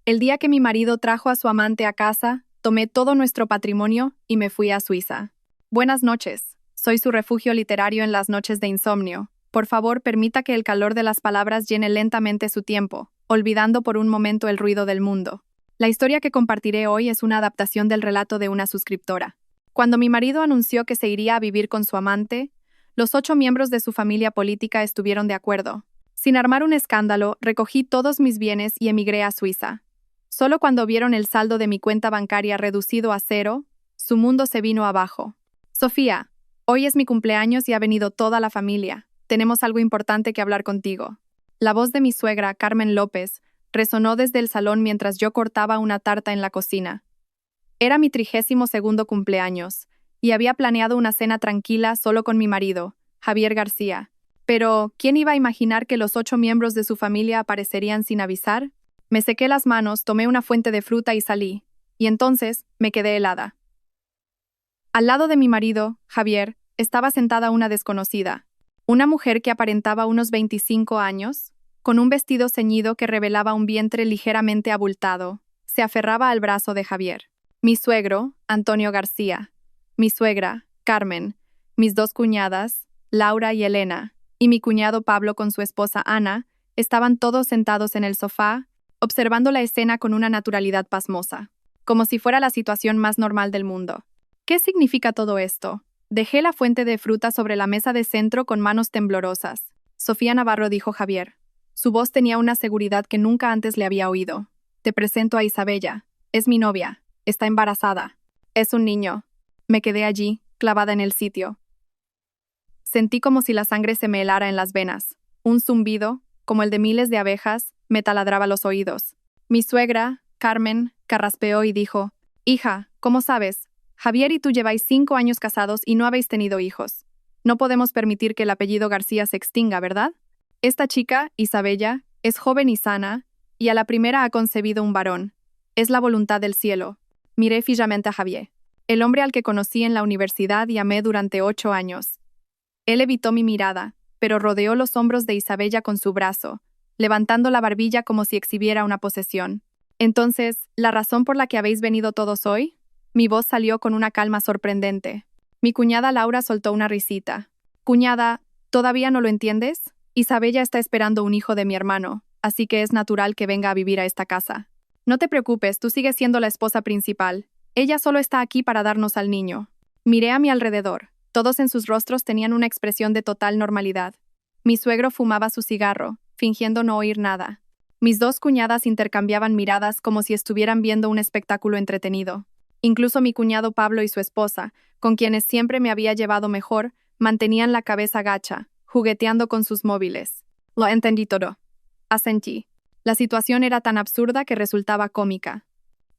El día que mi marido trajo a su amante a casa, tomé todo nuestro patrimonio y me fui a Suiza. Buenas noches. Soy su refugio literario en las noches de insomnio. Por favor, permita que el calor de las palabras llene lentamente su tiempo, olvidando por un momento el ruido del mundo. La historia que compartiré hoy es una adaptación del relato de una suscriptora. Cuando mi marido anunció que se iría a vivir con su amante, los 8 miembros de su familia política estuvieron de acuerdo. Sin armar un escándalo, recogí todos mis bienes y emigré a Suiza. Solo cuando vieron el saldo de mi cuenta bancaria reducido a 0, su mundo se vino abajo. Sofía, hoy es mi cumpleaños y ha venido toda la familia. Tenemos algo importante que hablar contigo. La voz de mi suegra, Carmen López, resonó desde el salón mientras yo cortaba una tarta en la cocina. Era mi 32º cumpleaños, y había planeado una cena tranquila solo con mi marido, Javier García. Pero, ¿quién iba a imaginar que los 8 miembros de su familia aparecerían sin avisar? Me sequé las manos, tomé una fuente de fruta y salí, y entonces me quedé helada. Al lado de mi marido, Javier, estaba sentada una desconocida, una mujer que aparentaba unos 25 años, con un vestido ceñido que revelaba un vientre ligeramente abultado. Se aferraba al brazo de Javier. Mi suegro, Antonio García, mi suegra, Carmen, mis 2 cuñadas, Laura y Elena, y mi cuñado Pablo con su esposa Ana, estaban todos sentados en el sofá, observando la escena con una naturalidad pasmosa, como si fuera la situación más normal del mundo. ¿Qué significa todo esto? Dejé la fuente de fruta sobre la mesa de centro con manos temblorosas. Sofía Navarro, dijo Javier. Su voz tenía una seguridad que nunca antes le había oído. Te presento a Isabella. Es mi novia. Está embarazada. Es un niño. Me quedé allí, clavada en el sitio. Sentí como si la sangre se me helara en las venas. Un zumbido, como el de miles de abejas, me taladraba los oídos. Mi suegra, Carmen, carraspeó y dijo: Hija, ¿cómo sabes? Javier y tú lleváis 5 años casados y no habéis tenido hijos. No podemos permitir que el apellido García se extinga, ¿verdad? Esta chica, Isabella, es joven y sana, y a la primera ha concebido un varón. Es la voluntad del cielo. Miré fijamente a Javier, el hombre al que conocí en la universidad y amé durante 8 años. Él evitó mi mirada, pero rodeó los hombros de Isabella con su brazo, levantando la barbilla como si exhibiera una posesión. Entonces, ¿la razón por la que habéis venido todos hoy? Mi voz salió con una calma sorprendente. Mi cuñada Laura soltó una risita. Cuñada, ¿todavía no lo entiendes? Isabella está esperando un hijo de mi hermano, así que es natural que venga a vivir a esta casa. No te preocupes, tú sigues siendo la esposa principal. Ella solo está aquí para darnos al niño. Miré a mi alrededor. Todos en sus rostros tenían una expresión de total normalidad. Mi suegro fumaba su cigarro, fingiendo no oír nada. Mis 2 cuñadas intercambiaban miradas como si estuvieran viendo un espectáculo entretenido. Incluso mi cuñado Pablo y su esposa, con quienes siempre me había llevado mejor, mantenían la cabeza gacha, jugueteando con sus móviles. Lo entendí todo. Asentí. La situación era tan absurda que resultaba cómica.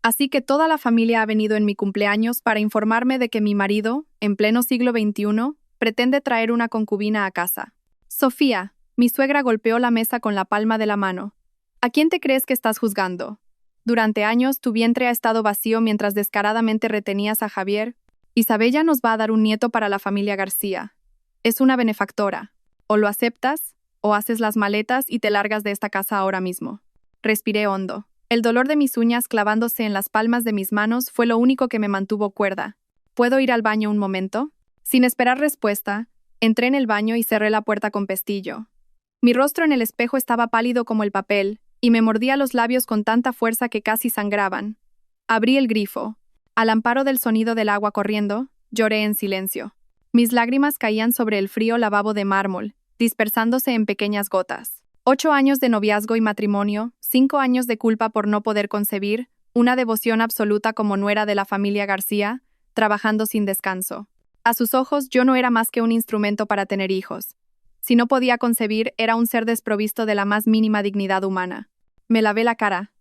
Así que toda la familia ha venido en mi cumpleaños para informarme de que mi marido, en pleno siglo XXI, pretende traer una concubina a casa. Sofía, mi suegra golpeó la mesa con la palma de la mano. ¿A quién te crees que estás juzgando? Durante años tu vientre ha estado vacío mientras descaradamente retenías a Javier. Isabella nos va a dar un nieto para la familia García. Es una benefactora. O lo aceptas, o haces las maletas y te largas de esta casa ahora mismo. Respiré hondo. El dolor de mis uñas clavándose en las palmas de mis manos fue lo único que me mantuvo cuerda. ¿Puedo ir al baño un momento? Sin esperar respuesta, entré en el baño y cerré la puerta con pestillo. Mi rostro en el espejo estaba pálido como el papel, y me mordía los labios con tanta fuerza que casi sangraban. Abrí el grifo. Al amparo del sonido del agua corriendo, lloré en silencio. Mis lágrimas caían sobre el frío lavabo de mármol, dispersándose en pequeñas gotas. 8 años de noviazgo y matrimonio, 5 años de culpa por no poder concebir, una devoción absoluta como nuera de la familia García, trabajando sin descanso. A sus ojos yo no era más que un instrumento para tener hijos. Si no podía concebir, era un ser desprovisto de la más mínima dignidad humana. Me lavé la cara.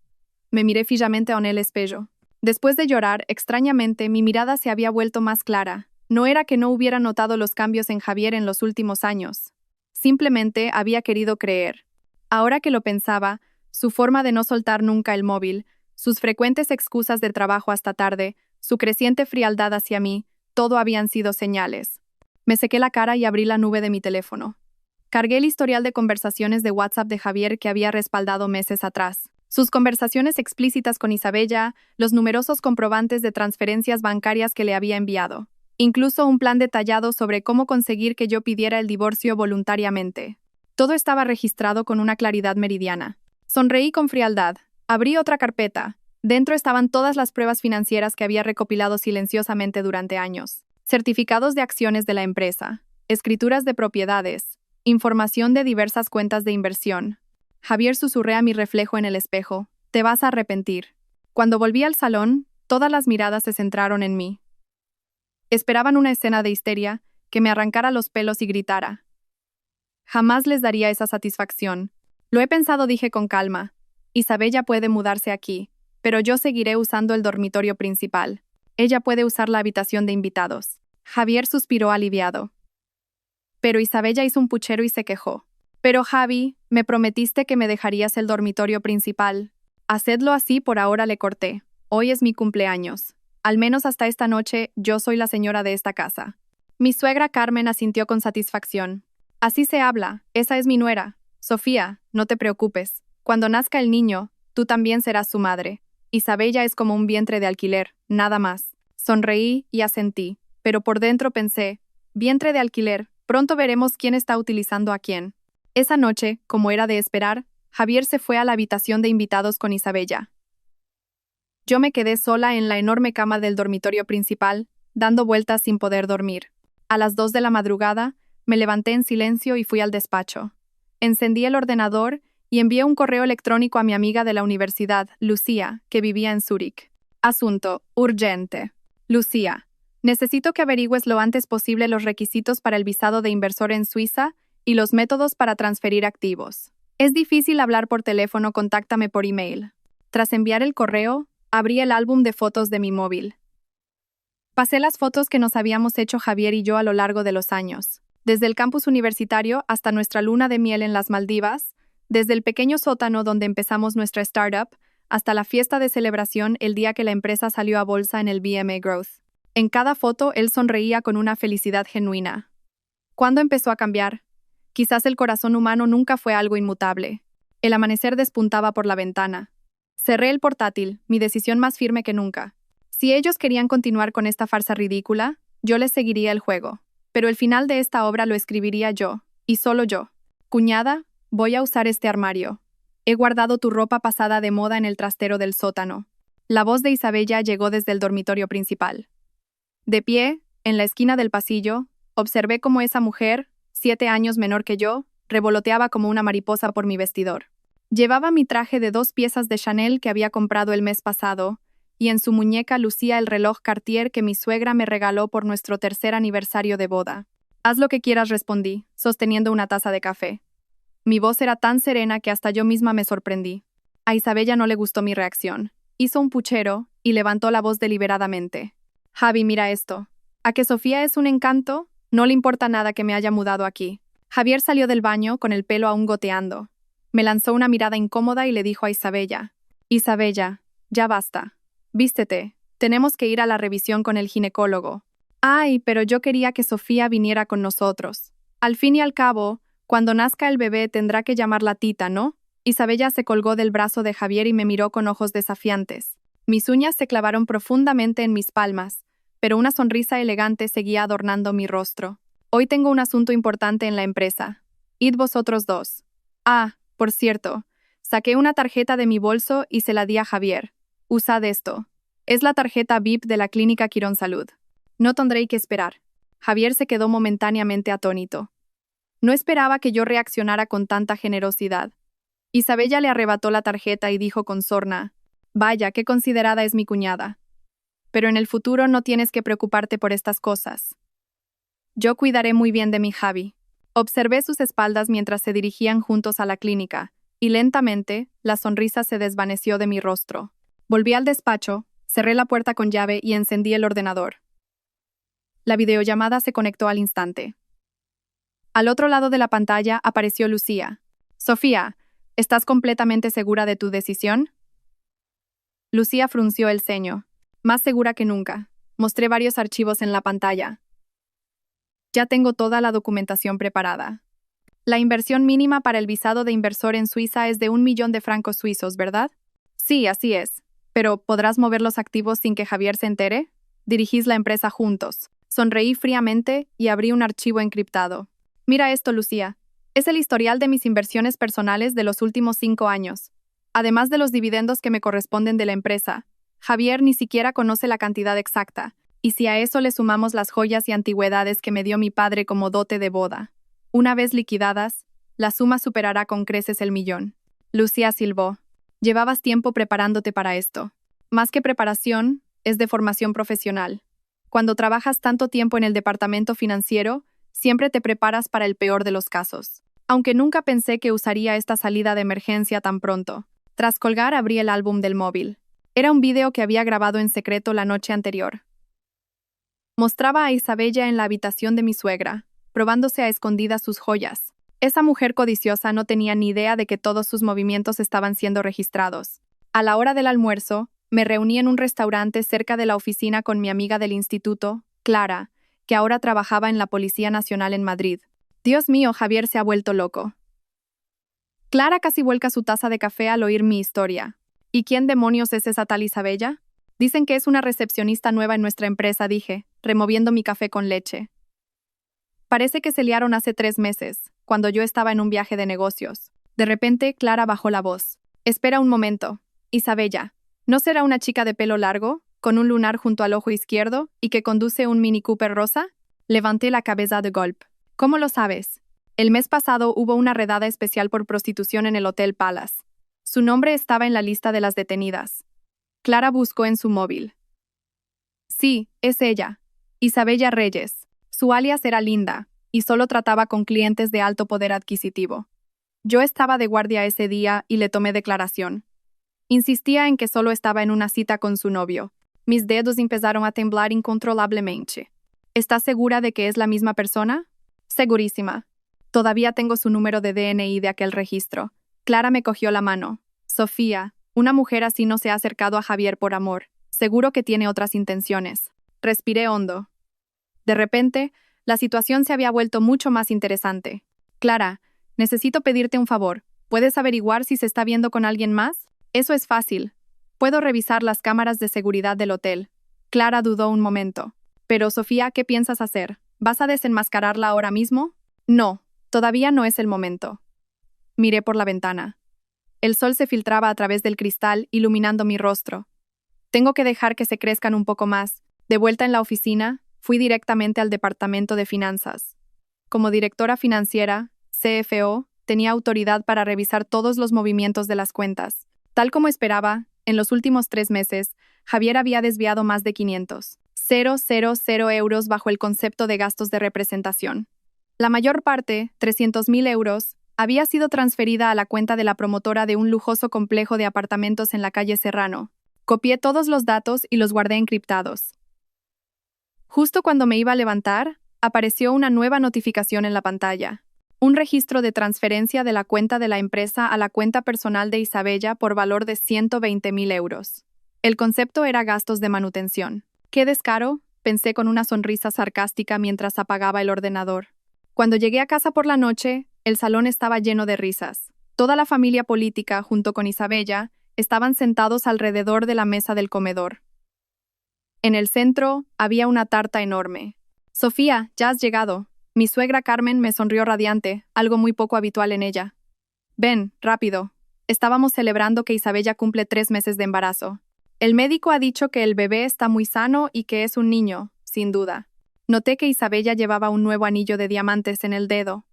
Me miré fijamente en el espejo. Después de llorar, extrañamente, mi mirada se había vuelto más clara. No era que no hubiera notado los cambios en Javier en los últimos años. Simplemente había querido creer. Ahora que lo pensaba, su forma de no soltar nunca el móvil, sus frecuentes excusas de trabajo hasta tarde, su creciente frialdad hacia mí, todo habían sido señales. Me sequé la cara y abrí la nube de mi teléfono. Cargué el historial de conversaciones de WhatsApp de Javier que había respaldado meses atrás. Sus conversaciones explícitas con Isabella, los numerosos comprobantes de transferencias bancarias que le había enviado. Incluso un plan detallado sobre cómo conseguir que yo pidiera el divorcio voluntariamente. Todo estaba registrado con una claridad meridiana. Sonreí con frialdad. Abrí otra carpeta. Dentro estaban todas las pruebas financieras que había recopilado silenciosamente durante años. Certificados de acciones de la empresa, escrituras de propiedades, información de diversas cuentas de inversión. Javier susurré a mi reflejo en el espejo. Te vas a arrepentir. Cuando volví al salón, todas las miradas se centraron en mí. Esperaban una escena de histeria, que me arrancara los pelos y gritara. Jamás les daría esa satisfacción. Lo he pensado, dije con calma. Isabella puede mudarse aquí, pero yo seguiré usando el dormitorio principal. Ella puede usar la habitación de invitados. Javier suspiró aliviado. Pero Isabella hizo un puchero y se quejó. Pero Javi, me prometiste que me dejarías el dormitorio principal. Hacedlo así por ahora, le corté. Hoy es mi cumpleaños. Al menos hasta esta noche, yo soy la señora de esta casa. Mi suegra Carmen asintió con satisfacción. Así se habla, esa es mi nuera. Sofía, no te preocupes. Cuando nazca el niño, tú también serás su madre. Isabella es como un vientre de alquiler, nada más. Sonreí y asentí, pero por dentro pensé, vientre de alquiler, pronto veremos quién está utilizando a quién. Esa noche, como era de esperar, Javier se fue a la habitación de invitados con Isabella. Yo me quedé sola en la enorme cama del dormitorio principal, dando vueltas sin poder dormir. A las 2 de la madrugada, me levanté en silencio y fui al despacho. Encendí el ordenador y envié un correo electrónico a mi amiga de la universidad, Lucía, que vivía en Zúrich. Asunto, urgente. Lucía, necesito que averigües lo antes posible los requisitos para el visado de inversor en Suiza y los métodos para transferir activos. Es difícil hablar por teléfono, contáctame por email. Tras enviar el correo, abrí el álbum de fotos de mi móvil. Pasé las fotos que nos habíamos hecho Javier y yo a lo largo de los años. Desde el campus universitario hasta nuestra luna de miel en las Maldivas, desde el pequeño sótano donde empezamos nuestra startup, hasta la fiesta de celebración el día que la empresa salió a bolsa en el BMA Growth. En cada foto él sonreía con una felicidad genuina. ¿Cuándo empezó a cambiar? Quizás el corazón humano nunca fue algo inmutable. El amanecer despuntaba por la ventana. Cerré el portátil, mi decisión más firme que nunca. Si ellos querían continuar con esta farsa ridícula, yo les seguiría el juego. Pero el final de esta obra lo escribiría yo, y solo yo. Cuñada, voy a usar este armario. He guardado tu ropa pasada de moda en el trastero del sótano. La voz de Isabella llegó desde el dormitorio principal. De pie, en la esquina del pasillo, observé cómo esa mujer, 7 años menor que yo, revoloteaba como una mariposa por mi vestidor. Llevaba mi traje de 2 piezas de Chanel que había comprado el mes pasado, y en su muñeca lucía el reloj Cartier que mi suegra me regaló por nuestro 3er aniversario de boda. Haz lo que quieras, respondí, sosteniendo una taza de café. Mi voz era tan serena que hasta yo misma me sorprendí. A Isabella no le gustó mi reacción. Hizo un puchero y levantó la voz deliberadamente. Javi, mira esto. ¿A que Sofía es un encanto? No le importa nada que me haya mudado aquí. Javier salió del baño con el pelo aún goteando. Me lanzó una mirada incómoda y le dijo a Isabella. Isabella, ya basta. Vístete. Tenemos que ir a la revisión con el ginecólogo. Ay, pero yo quería que Sofía viniera con nosotros. Al fin y al cabo, cuando nazca el bebé tendrá que llamarla Tita, ¿no? Isabella se colgó del brazo de Javier y me miró con ojos desafiantes. Mis uñas se clavaron profundamente en mis palmas, pero una sonrisa elegante seguía adornando mi rostro. Hoy tengo un asunto importante en la empresa. Id vosotros dos. Ah, por cierto, saqué una tarjeta de mi bolso y se la di a Javier. Usad esto. Es la tarjeta VIP de la clínica Quirón Salud. No tendréis que esperar. Javier se quedó momentáneamente atónito. No esperaba que yo reaccionara con tanta generosidad. Isabella le arrebató la tarjeta y dijo con sorna, «Vaya, qué considerada es mi cuñada. Pero en el futuro no tienes que preocuparte por estas cosas. Yo cuidaré muy bien de mi Javi». Observé sus espaldas mientras se dirigían juntos a la clínica, y lentamente, la sonrisa se desvaneció de mi rostro. Volví al despacho, cerré la puerta con llave y encendí el ordenador. La videollamada se conectó al instante. Al otro lado de la pantalla apareció Lucía. «Sofía, ¿estás completamente segura de tu decisión?» Lucía frunció el ceño. Más segura que nunca. Mostré varios archivos en la pantalla. Ya tengo toda la documentación preparada. La inversión mínima para el visado de inversor en Suiza es de 1 millón de francos suizos, ¿verdad? Sí, así es. Pero, ¿podrás mover los activos sin que Javier se entere? Dirigís la empresa juntos. Sonreí fríamente y abrí un archivo encriptado. Mira esto, Lucía. Es el historial de mis inversiones personales de los últimos 5 años. Además de los dividendos que me corresponden de la empresa. Javier ni siquiera conoce la cantidad exacta. Y si a eso le sumamos las joyas y antigüedades que me dio mi padre como dote de boda. Una vez liquidadas, la suma superará con creces el millón. Lucía silbó. Llevabas tiempo preparándote para esto. Más que preparación, es de formación profesional. Cuando trabajas tanto tiempo en el departamento financiero, siempre te preparas para el peor de los casos. Aunque nunca pensé que usaría esta salida de emergencia tan pronto. Tras colgar, abrí el álbum del móvil. Era un video que había grabado en secreto la noche anterior. Mostraba a Isabella en la habitación de mi suegra, probándose a escondidas sus joyas. Esa mujer codiciosa no tenía ni idea de que todos sus movimientos estaban siendo registrados. A la hora del almuerzo, me reuní en un restaurante cerca de la oficina con mi amiga del instituto, Clara, que ahora trabajaba en la Policía Nacional en Madrid. Dios mío, Javier se ha vuelto loco. Clara casi vuelca su taza de café al oír mi historia. ¿Y quién demonios es esa tal Isabella? Dicen que es una recepcionista nueva en nuestra empresa, dije, removiendo mi café con leche. Parece que se liaron hace 3 meses, cuando yo estaba en un viaje de negocios. De repente, Clara bajó la voz. Espera un momento. Isabella, ¿no será una chica de pelo largo, con un lunar junto al ojo izquierdo y que conduce un Mini Cooper rosa? Levanté la cabeza de golpe. ¿Cómo lo sabes? El mes pasado hubo una redada especial por prostitución en el Hotel Palace. Su nombre estaba en la lista de las detenidas. Clara buscó en su móvil. Sí, es ella. Isabella Reyes. Su alias era Linda, y solo trataba con clientes de alto poder adquisitivo. Yo estaba de guardia ese día y le tomé declaración. Insistía en que solo estaba en una cita con su novio. Mis dedos empezaron a temblar incontrolablemente. ¿Estás segura de que es la misma persona? Segurísima. Todavía tengo su número de DNI de aquel registro. Clara me cogió la mano. Sofía, una mujer así no se ha acercado a Javier por amor. Seguro que tiene otras intenciones. Respiré hondo. De repente, la situación se había vuelto mucho más interesante. Clara, necesito pedirte un favor. ¿Puedes averiguar si se está viendo con alguien más? Eso es fácil. Puedo revisar las cámaras de seguridad del hotel. Clara dudó un momento. Pero, Sofía, ¿qué piensas hacer? ¿Vas a desenmascararla ahora mismo? No, todavía no es el momento. Miré por la ventana. El sol se filtraba a través del cristal, iluminando mi rostro. Tengo que dejar que se crezcan un poco más. De vuelta en la oficina, fui directamente al departamento de finanzas. Como directora financiera, CFO, tenía autoridad para revisar todos los movimientos de las cuentas. Tal como esperaba, en los últimos 3 meses, Javier había desviado más de 500,000 euros bajo el concepto de gastos de representación. La mayor parte, 300.000 euros, había sido transferida a la cuenta de la promotora de un lujoso complejo de apartamentos en la calle Serrano. Copié todos los datos y los guardé encriptados. Justo cuando me iba a levantar, apareció una nueva notificación en la pantalla. Un registro de transferencia de la cuenta de la empresa a la cuenta personal de Isabella por valor de 120.000 euros. El concepto era gastos de manutención. ¡Qué descaro!, pensé con una sonrisa sarcástica mientras apagaba el ordenador. Cuando llegué a casa por la noche, el salón estaba lleno de risas. Toda la familia política, junto con Isabella, estaban sentados alrededor de la mesa del comedor. En el centro había una tarta enorme. Sofía, ya has llegado. Mi suegra Carmen me sonrió radiante, algo muy poco habitual en ella. Ven, rápido. Estábamos celebrando que Isabella cumple 3 meses de embarazo. El médico ha dicho que el bebé está muy sano y que es un niño, sin duda. Noté que Isabella llevaba un nuevo anillo de diamantes en el dedo.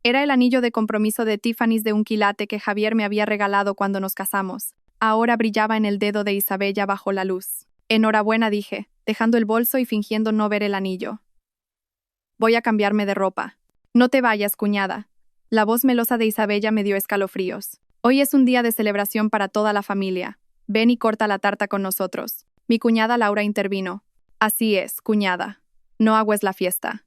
Era el anillo de compromiso de Tiffany's de un quilate que Javier me había regalado cuando nos casamos. Ahora brillaba en el dedo de Isabella bajo la luz. Enhorabuena, dije, dejando el bolso y fingiendo no ver el anillo. Voy a cambiarme de ropa. No te vayas, cuñada. La voz melosa de Isabella me dio escalofríos. Hoy es un día de celebración para toda la familia. Ven y corta la tarta con nosotros. Mi cuñada Laura intervino. Así es, cuñada. No agues la fiesta.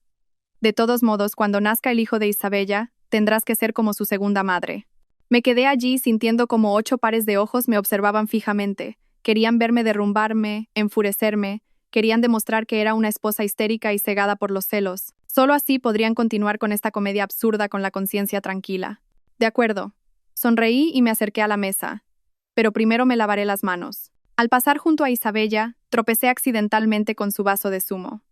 De todos modos, cuando nazca el hijo de Isabella, tendrás que ser como su segunda madre. Me quedé allí sintiendo como 8 pares de ojos me observaban fijamente. Querían verme derrumbarme, enfurecerme, querían demostrar que era una esposa histérica y cegada por los celos. Solo así podrían continuar con esta comedia absurda con la conciencia tranquila. De acuerdo. Sonreí y me acerqué a la mesa. pero primero me lavaré las manos. Al pasar junto a Isabella, tropecé accidentalmente con su vaso de zumo.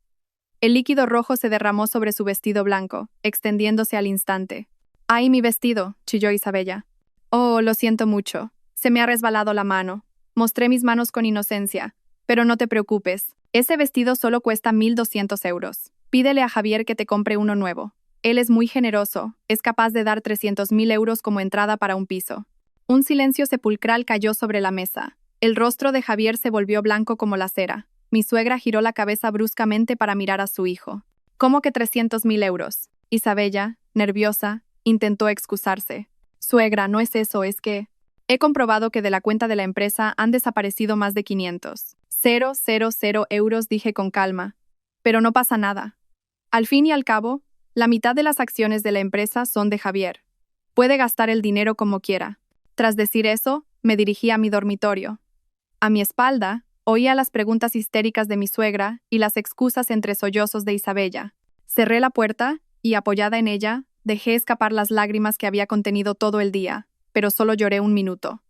El líquido rojo se derramó sobre su vestido blanco, extendiéndose al instante. ¡Ay, mi vestido!, chilló Isabella. Oh, lo siento mucho. Se me ha resbalado la mano. Mostré mis manos con inocencia. Pero no te preocupes. Ese vestido solo cuesta 1.200 euros. Pídele a Javier que te compre uno nuevo. Él es muy generoso. Es capaz de dar 300.000 euros como entrada para un piso. Un silencio sepulcral cayó sobre la mesa. El rostro de Javier se volvió blanco como la cera. Mi suegra giró la cabeza bruscamente para mirar a su hijo. ¿Cómo que 300.000 euros? Isabella, nerviosa, intentó excusarse. Suegra, no es eso, es que... He comprobado que de la cuenta de la empresa han desaparecido más de 500. 000 euros, dije con calma. Pero no pasa nada. Al fin y al cabo, la mitad de las acciones de la empresa son de Javier. Puede gastar el dinero como quiera. Tras decir eso, me dirigí a mi dormitorio. A mi espalda, oía las preguntas histéricas de mi suegra y las excusas entre sollozos de Isabella. Cerré la puerta y, apoyada en ella, dejé escapar las lágrimas que había contenido todo el día, pero solo lloré 1 minuto.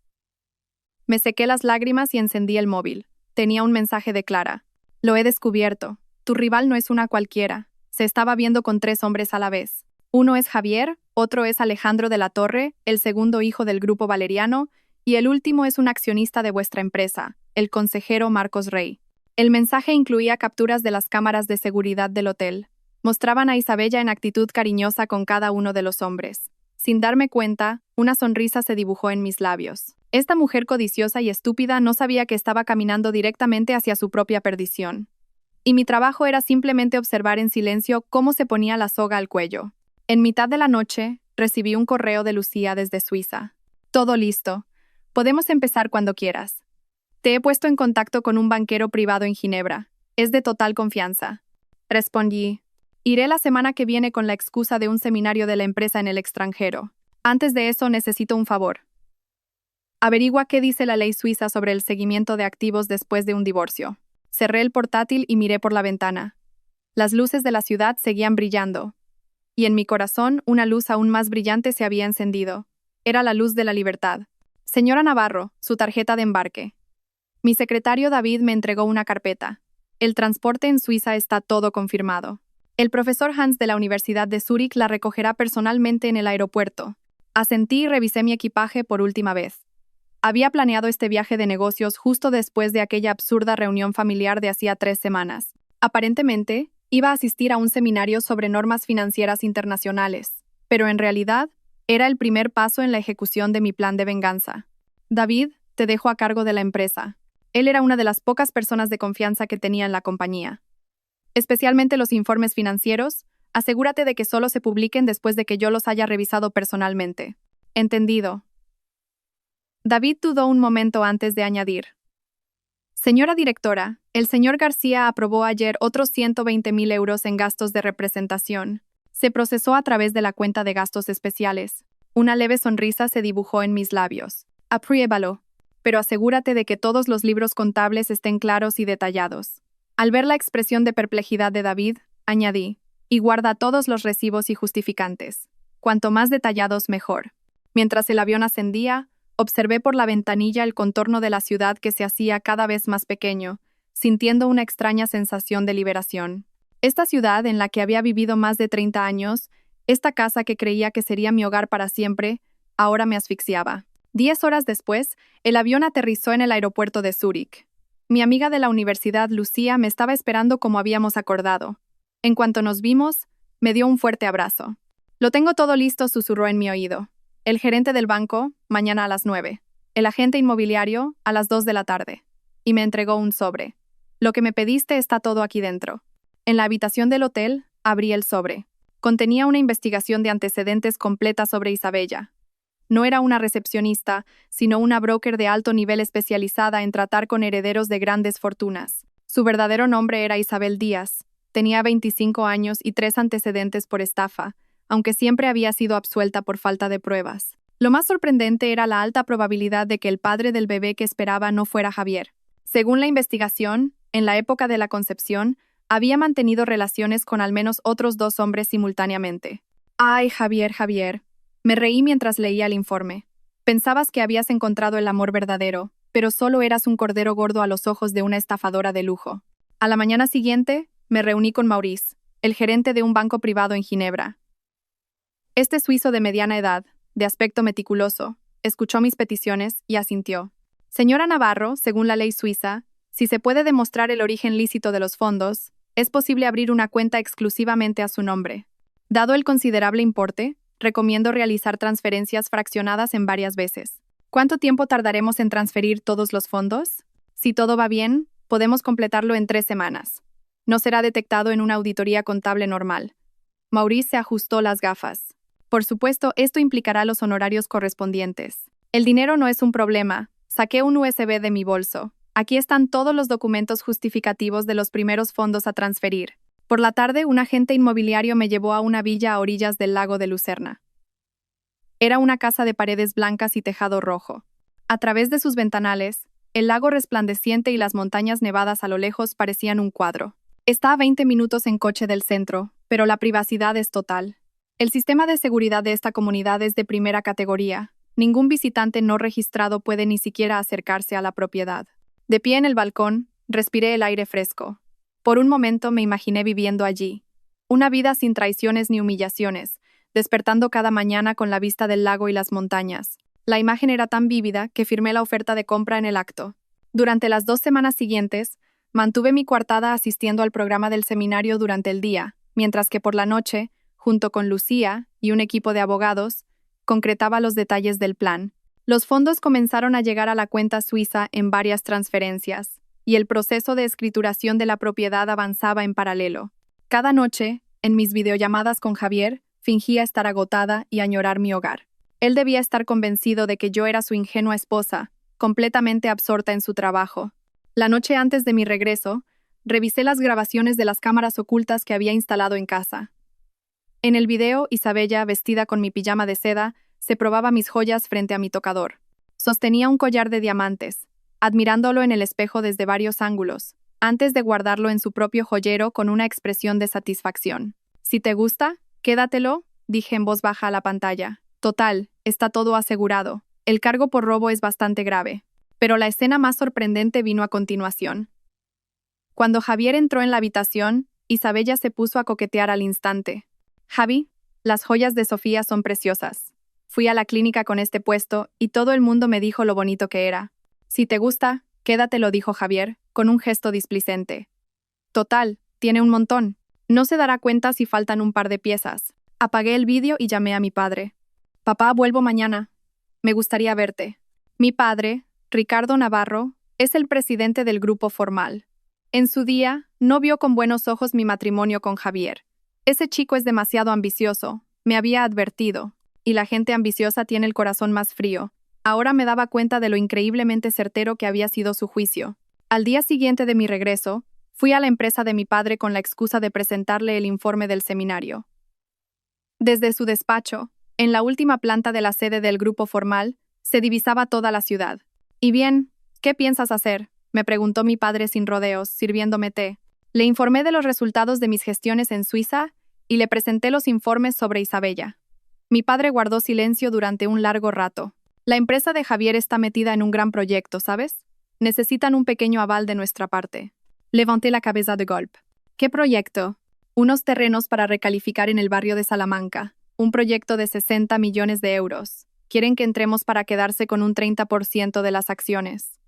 Me sequé las lágrimas y encendí el móvil. Tenía un mensaje de Clara. Lo he descubierto. Tu rival no es una cualquiera. Se estaba viendo con 3 hombres a la vez. Uno es Javier, otro es Alejandro de la Torre, el segundo hijo del grupo Valeriano, y el último es un accionista de vuestra empresa, el consejero Marcos Rey. El mensaje incluía capturas de las cámaras de seguridad del hotel. Mostraban a Isabella en actitud cariñosa con cada uno de los hombres. Sin darme cuenta, una sonrisa se dibujó en mis labios. Esta mujer codiciosa y estúpida no sabía que estaba caminando directamente hacia su propia perdición. Y mi trabajo era simplemente observar en silencio cómo se ponía la soga al cuello. En mitad de la noche, recibí un correo de Lucía desde Suiza. Todo listo. Podemos empezar cuando quieras. Te he puesto en contacto con un banquero privado en Ginebra. Es de total confianza. Respondí. Iré la semana que viene con la excusa de un seminario de la empresa en el extranjero. Antes de eso necesito un favor. Averigua qué dice la ley suiza sobre el seguimiento de activos después de un divorcio. Cerré el portátil y miré por la ventana. Las luces de la ciudad seguían brillando. Y en mi corazón una luz aún más brillante se había encendido. Era la luz de la libertad. Señora Navarro, su tarjeta de embarque. Mi secretario David me entregó una carpeta. El transporte en Suiza está todo confirmado. El profesor Hans de la Universidad de Zúrich la recogerá personalmente en el aeropuerto. Asentí y revisé mi equipaje por última vez. Había planeado este viaje de negocios justo después de aquella absurda reunión familiar de hacía 3 semanas. Aparentemente, iba a asistir a un seminario sobre normas financieras internacionales, pero en realidad, era el primer paso en la ejecución de mi plan de venganza. David, te dejo a cargo de la empresa. Él era una de las pocas personas de confianza que tenía en la compañía. Especialmente los informes financieros, asegúrate de que solo se publiquen después de que yo los haya revisado personalmente. Entendido. David dudó un momento antes de añadir. Señora directora, el señor García aprobó ayer otros 120.000 euros en gastos de representación. Se procesó a través de la cuenta de gastos especiales. Una leve sonrisa se dibujó en mis labios. Apruébalo, pero asegúrate de que todos los libros contables estén claros y detallados. Al ver la expresión de perplejidad de David, añadí, y guarda todos los recibos y justificantes. Cuanto más detallados, mejor. Mientras el avión ascendía, observé por la ventanilla el contorno de la ciudad que se hacía cada vez más pequeño, sintiendo una extraña sensación de liberación. Esta ciudad en la que había vivido más de 30 años, esta casa que creía que sería mi hogar para siempre, ahora me asfixiaba. 10 horas después, el avión aterrizó en el aeropuerto de Zúrich. Mi amiga de la universidad, Lucía, me estaba esperando como habíamos acordado. En cuanto nos vimos, me dio un fuerte abrazo. Lo tengo todo listo, susurró en mi oído. El gerente del banco, mañana a las 9. El agente inmobiliario, a las 2 de la tarde. Y me entregó un sobre. Lo que me pediste está todo aquí dentro. En la habitación del hotel, abrí el sobre. Contenía una investigación de antecedentes completa sobre Isabella. No era una recepcionista, sino una broker de alto nivel especializada en tratar con herederos de grandes fortunas. Su verdadero nombre era Isabel Díaz. Tenía 25 años y 3 antecedentes por estafa, aunque siempre había sido absuelta por falta de pruebas. Lo más sorprendente era la alta probabilidad de que el padre del bebé que esperaba no fuera Javier. Según la investigación, en la época de la concepción, había mantenido relaciones con al menos otros 2 hombres simultáneamente. ¡Ay, Javier! Me reí mientras leía el informe. Pensabas que habías encontrado el amor verdadero, pero solo eras un cordero gordo a los ojos de una estafadora de lujo. A la mañana siguiente, me reuní con Maurice, el gerente de un banco privado en Ginebra. Este suizo de mediana edad, de aspecto meticuloso, escuchó mis peticiones y asintió. Señora Navarro, según la ley suiza, si se puede demostrar el origen lícito de los fondos, es posible abrir una cuenta exclusivamente a su nombre. Dado el considerable importe, recomiendo realizar transferencias fraccionadas en varias veces. ¿Cuánto tiempo tardaremos en transferir todos los fondos? Si todo va bien, podemos completarlo en 3 semanas. No será detectado en una auditoría contable normal. Maurice se ajustó las gafas. Por supuesto, esto implicará los honorarios correspondientes. El dinero no es un problema. Saqué un USB de mi bolso. Aquí están todos los documentos justificativos de los primeros fondos a transferir. Por la tarde, un agente inmobiliario me llevó a una villa a orillas del lago de Lucerna. Era una casa de paredes blancas y tejado rojo. A través de sus ventanales, el lago resplandeciente y las montañas nevadas a lo lejos parecían un cuadro. Está a 20 minutos en coche del centro, pero la privacidad es total. El sistema de seguridad de esta comunidad es de primera categoría. Ningún visitante no registrado puede ni siquiera acercarse a la propiedad. De pie en el balcón, respiré el aire fresco. Por un momento me imaginé viviendo allí. Una vida sin traiciones ni humillaciones, despertando cada mañana con la vista del lago y las montañas. La imagen era tan vívida que firmé la oferta de compra en el acto. Durante las 2 semanas siguientes, mantuve mi coartada asistiendo al programa del seminario durante el día, mientras que por la noche, junto con Lucía y un equipo de abogados, concretaba los detalles del plan. Los fondos comenzaron a llegar a la cuenta suiza en varias transferencias, y el proceso de escrituración de la propiedad avanzaba en paralelo. Cada noche, en mis videollamadas con Javier, fingía estar agotada y añorar mi hogar. Él debía estar convencido de que yo era su ingenua esposa, completamente absorta en su trabajo. La noche antes de mi regreso, revisé las grabaciones de las cámaras ocultas que había instalado en casa. En el video, Isabella, vestida con mi pijama de seda, se probaba mis joyas frente a mi tocador. Sostenía un collar de diamantes, admirándolo en el espejo desde varios ángulos, antes de guardarlo en su propio joyero con una expresión de satisfacción. Si te gusta, quédatelo, dije en voz baja a la pantalla. Total, está todo asegurado. El cargo por robo es bastante grave. Pero la escena más sorprendente vino a continuación. Cuando Javier entró en la habitación, Isabella se puso a coquetear al instante. Javi, las joyas de Sofía son preciosas. Fui a la clínica con este puesto y todo el mundo me dijo lo bonito que era. Si te gusta, quédatelo, dijo Javier, con un gesto displicente. Total, tiene un montón. No se dará cuenta si faltan un par de piezas. Apagué el vídeo y llamé a mi padre. Papá, vuelvo mañana. Me gustaría verte. Mi padre, Ricardo Navarro, es el presidente del grupo formal. En su día, no vio con buenos ojos mi matrimonio con Javier. Ese chico es demasiado ambicioso, me había advertido, y la gente ambiciosa tiene el corazón más frío. Ahora me daba cuenta de lo increíblemente certero que había sido su juicio. Al día siguiente de mi regreso, fui a la empresa de mi padre con la excusa de presentarle el informe del seminario. Desde su despacho, en la última planta de la sede del grupo formal, se divisaba toda la ciudad. «Y bien, ¿qué piensas hacer?», me preguntó mi padre sin rodeos, sirviéndome té. Le informé de los resultados de mis gestiones en Suiza y le presenté los informes sobre Isabella. Mi padre guardó silencio durante un largo rato. La empresa de Javier está metida en un gran proyecto, ¿sabes? Necesitan un pequeño aval de nuestra parte. Levanté la cabeza de golpe. ¿Qué proyecto? Unos terrenos para recalificar en el barrio de Salamanca. Un proyecto de 60 millones de euros. Quieren que entremos para quedarse con un 30% de las acciones.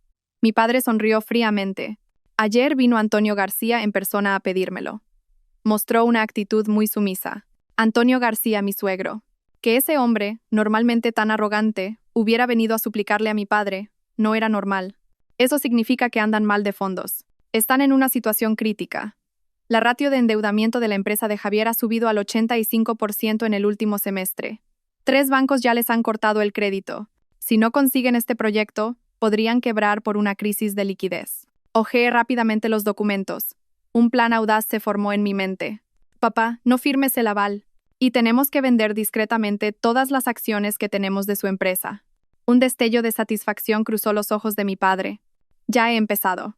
Mi padre sonrió fríamente. Ayer vino Antonio García en persona a pedírmelo. Mostró una actitud muy sumisa. Antonio García, mi suegro. Que ese hombre, normalmente tan arrogante, hubiera venido a suplicarle a mi padre, no era normal. Eso significa que andan mal de fondos. Están en una situación crítica. La ratio de endeudamiento de la empresa de Javier ha subido al 85% en el último semestre. 3 bancos ya les han cortado el crédito. Si no consiguen este proyecto, podrían quebrar por una crisis de liquidez. Hojeé rápidamente los documentos. Un plan audaz se formó en mi mente. Papá, no firmes el aval. Y tenemos que vender discretamente todas las acciones que tenemos de su empresa. Un destello de satisfacción cruzó los ojos de mi padre. Ya he empezado.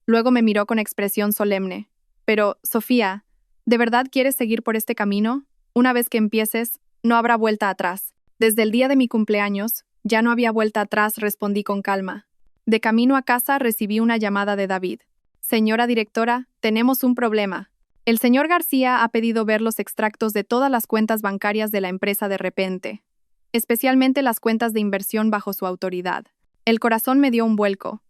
Luego me miró con expresión solemne. Pero, Sofía, ¿de verdad quieres seguir por este camino? Una vez que empieces, no habrá vuelta atrás. Desde el día de mi cumpleaños, Ya no había vuelta atrás, respondí con calma. De camino a casa recibí una llamada de David. Señora directora, tenemos un problema. El señor García ha pedido ver los extractos de todas las cuentas bancarias de la empresa de repente, especialmente las cuentas de inversión bajo su autoridad. El corazón me dio un vuelco.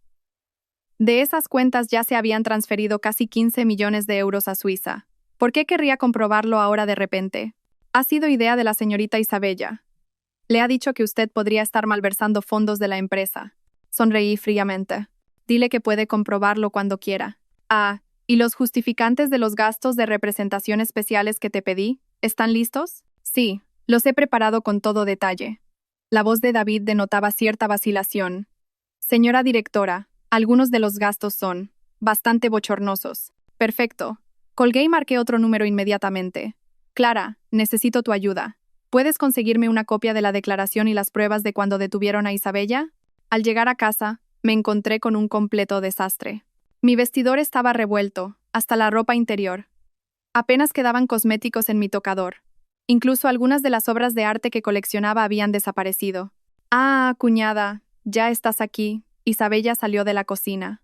De esas cuentas ya se habían transferido casi 15 millones de euros a Suiza. ¿Por qué querría comprobarlo ahora de repente? Ha sido idea de la señorita Isabella. Le ha dicho que usted podría estar malversando fondos de la empresa. Sonreí fríamente. Dile que puede comprobarlo cuando quiera. Ah, ¿y los justificantes de los gastos de representación especiales que te pedí? ¿Están listos? Sí, los he preparado con todo detalle. La voz de David denotaba cierta vacilación. Señora directora, algunos de los gastos son bastante bochornosos. Perfecto. Colgué y marqué otro número inmediatamente. Clara, necesito tu ayuda. ¿Puedes conseguirme una copia de la declaración y las pruebas de cuando detuvieron a Isabella? Al llegar a casa, me encontré con un completo desastre. Mi vestidor estaba revuelto, hasta la ropa interior. Apenas quedaban cosméticos en mi tocador. Incluso algunas de las obras de arte que coleccionaba habían desaparecido. Ah, cuñada, ya estás aquí. Isabella salió de la cocina.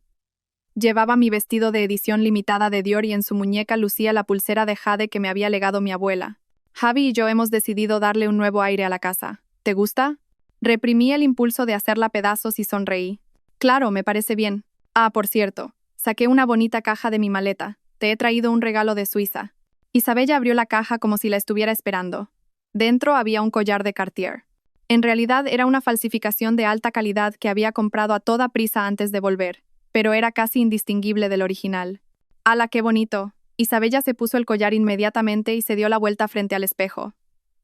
Llevaba mi vestido de edición limitada de Dior y en su muñeca lucía la pulsera de jade que me había legado mi abuela. Javi y yo hemos decidido darle un nuevo aire a la casa. ¿Te gusta? Reprimí el impulso de hacerla pedazos y sonreí. Claro, me parece bien. Ah, por cierto, saqué una bonita caja de mi maleta. Te he traído un regalo de Suiza. Isabella abrió la caja como si la estuviera esperando. Dentro había un collar de Cartier. En realidad era una falsificación de alta calidad que había comprado a toda prisa antes de volver, pero era casi indistinguible del original. ¡Hala, qué bonito! Isabella se puso el collar inmediatamente y se dio la vuelta frente al espejo.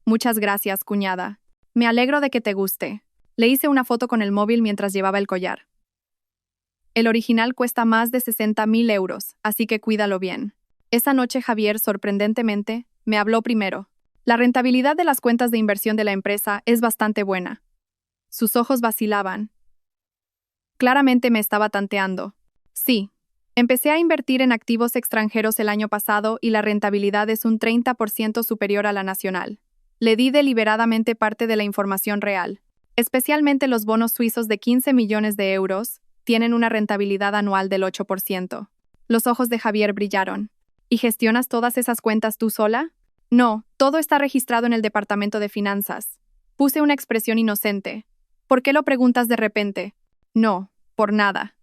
Muchas gracias, cuñada. Me alegro de que te guste. Le hice una foto con el móvil mientras llevaba el collar. El original cuesta más de 60.000 euros, así que cuídalo bien. Esa noche Javier, sorprendentemente, me habló primero. La rentabilidad de las cuentas de inversión de la empresa es bastante buena. Sus ojos vacilaban. Claramente me estaba tanteando. Sí. Empecé a invertir en activos extranjeros el año pasado y la rentabilidad es un 30% superior a la nacional. Le di deliberadamente parte de la información real. Especialmente los bonos suizos de 15 millones de euros tienen una rentabilidad anual del 8%. Los ojos de Javier brillaron. ¿Y gestionas todas esas cuentas tú sola? No, todo está registrado en el departamento de finanzas. Puse una expresión inocente. ¿Por qué lo preguntas de repente? No, por nada.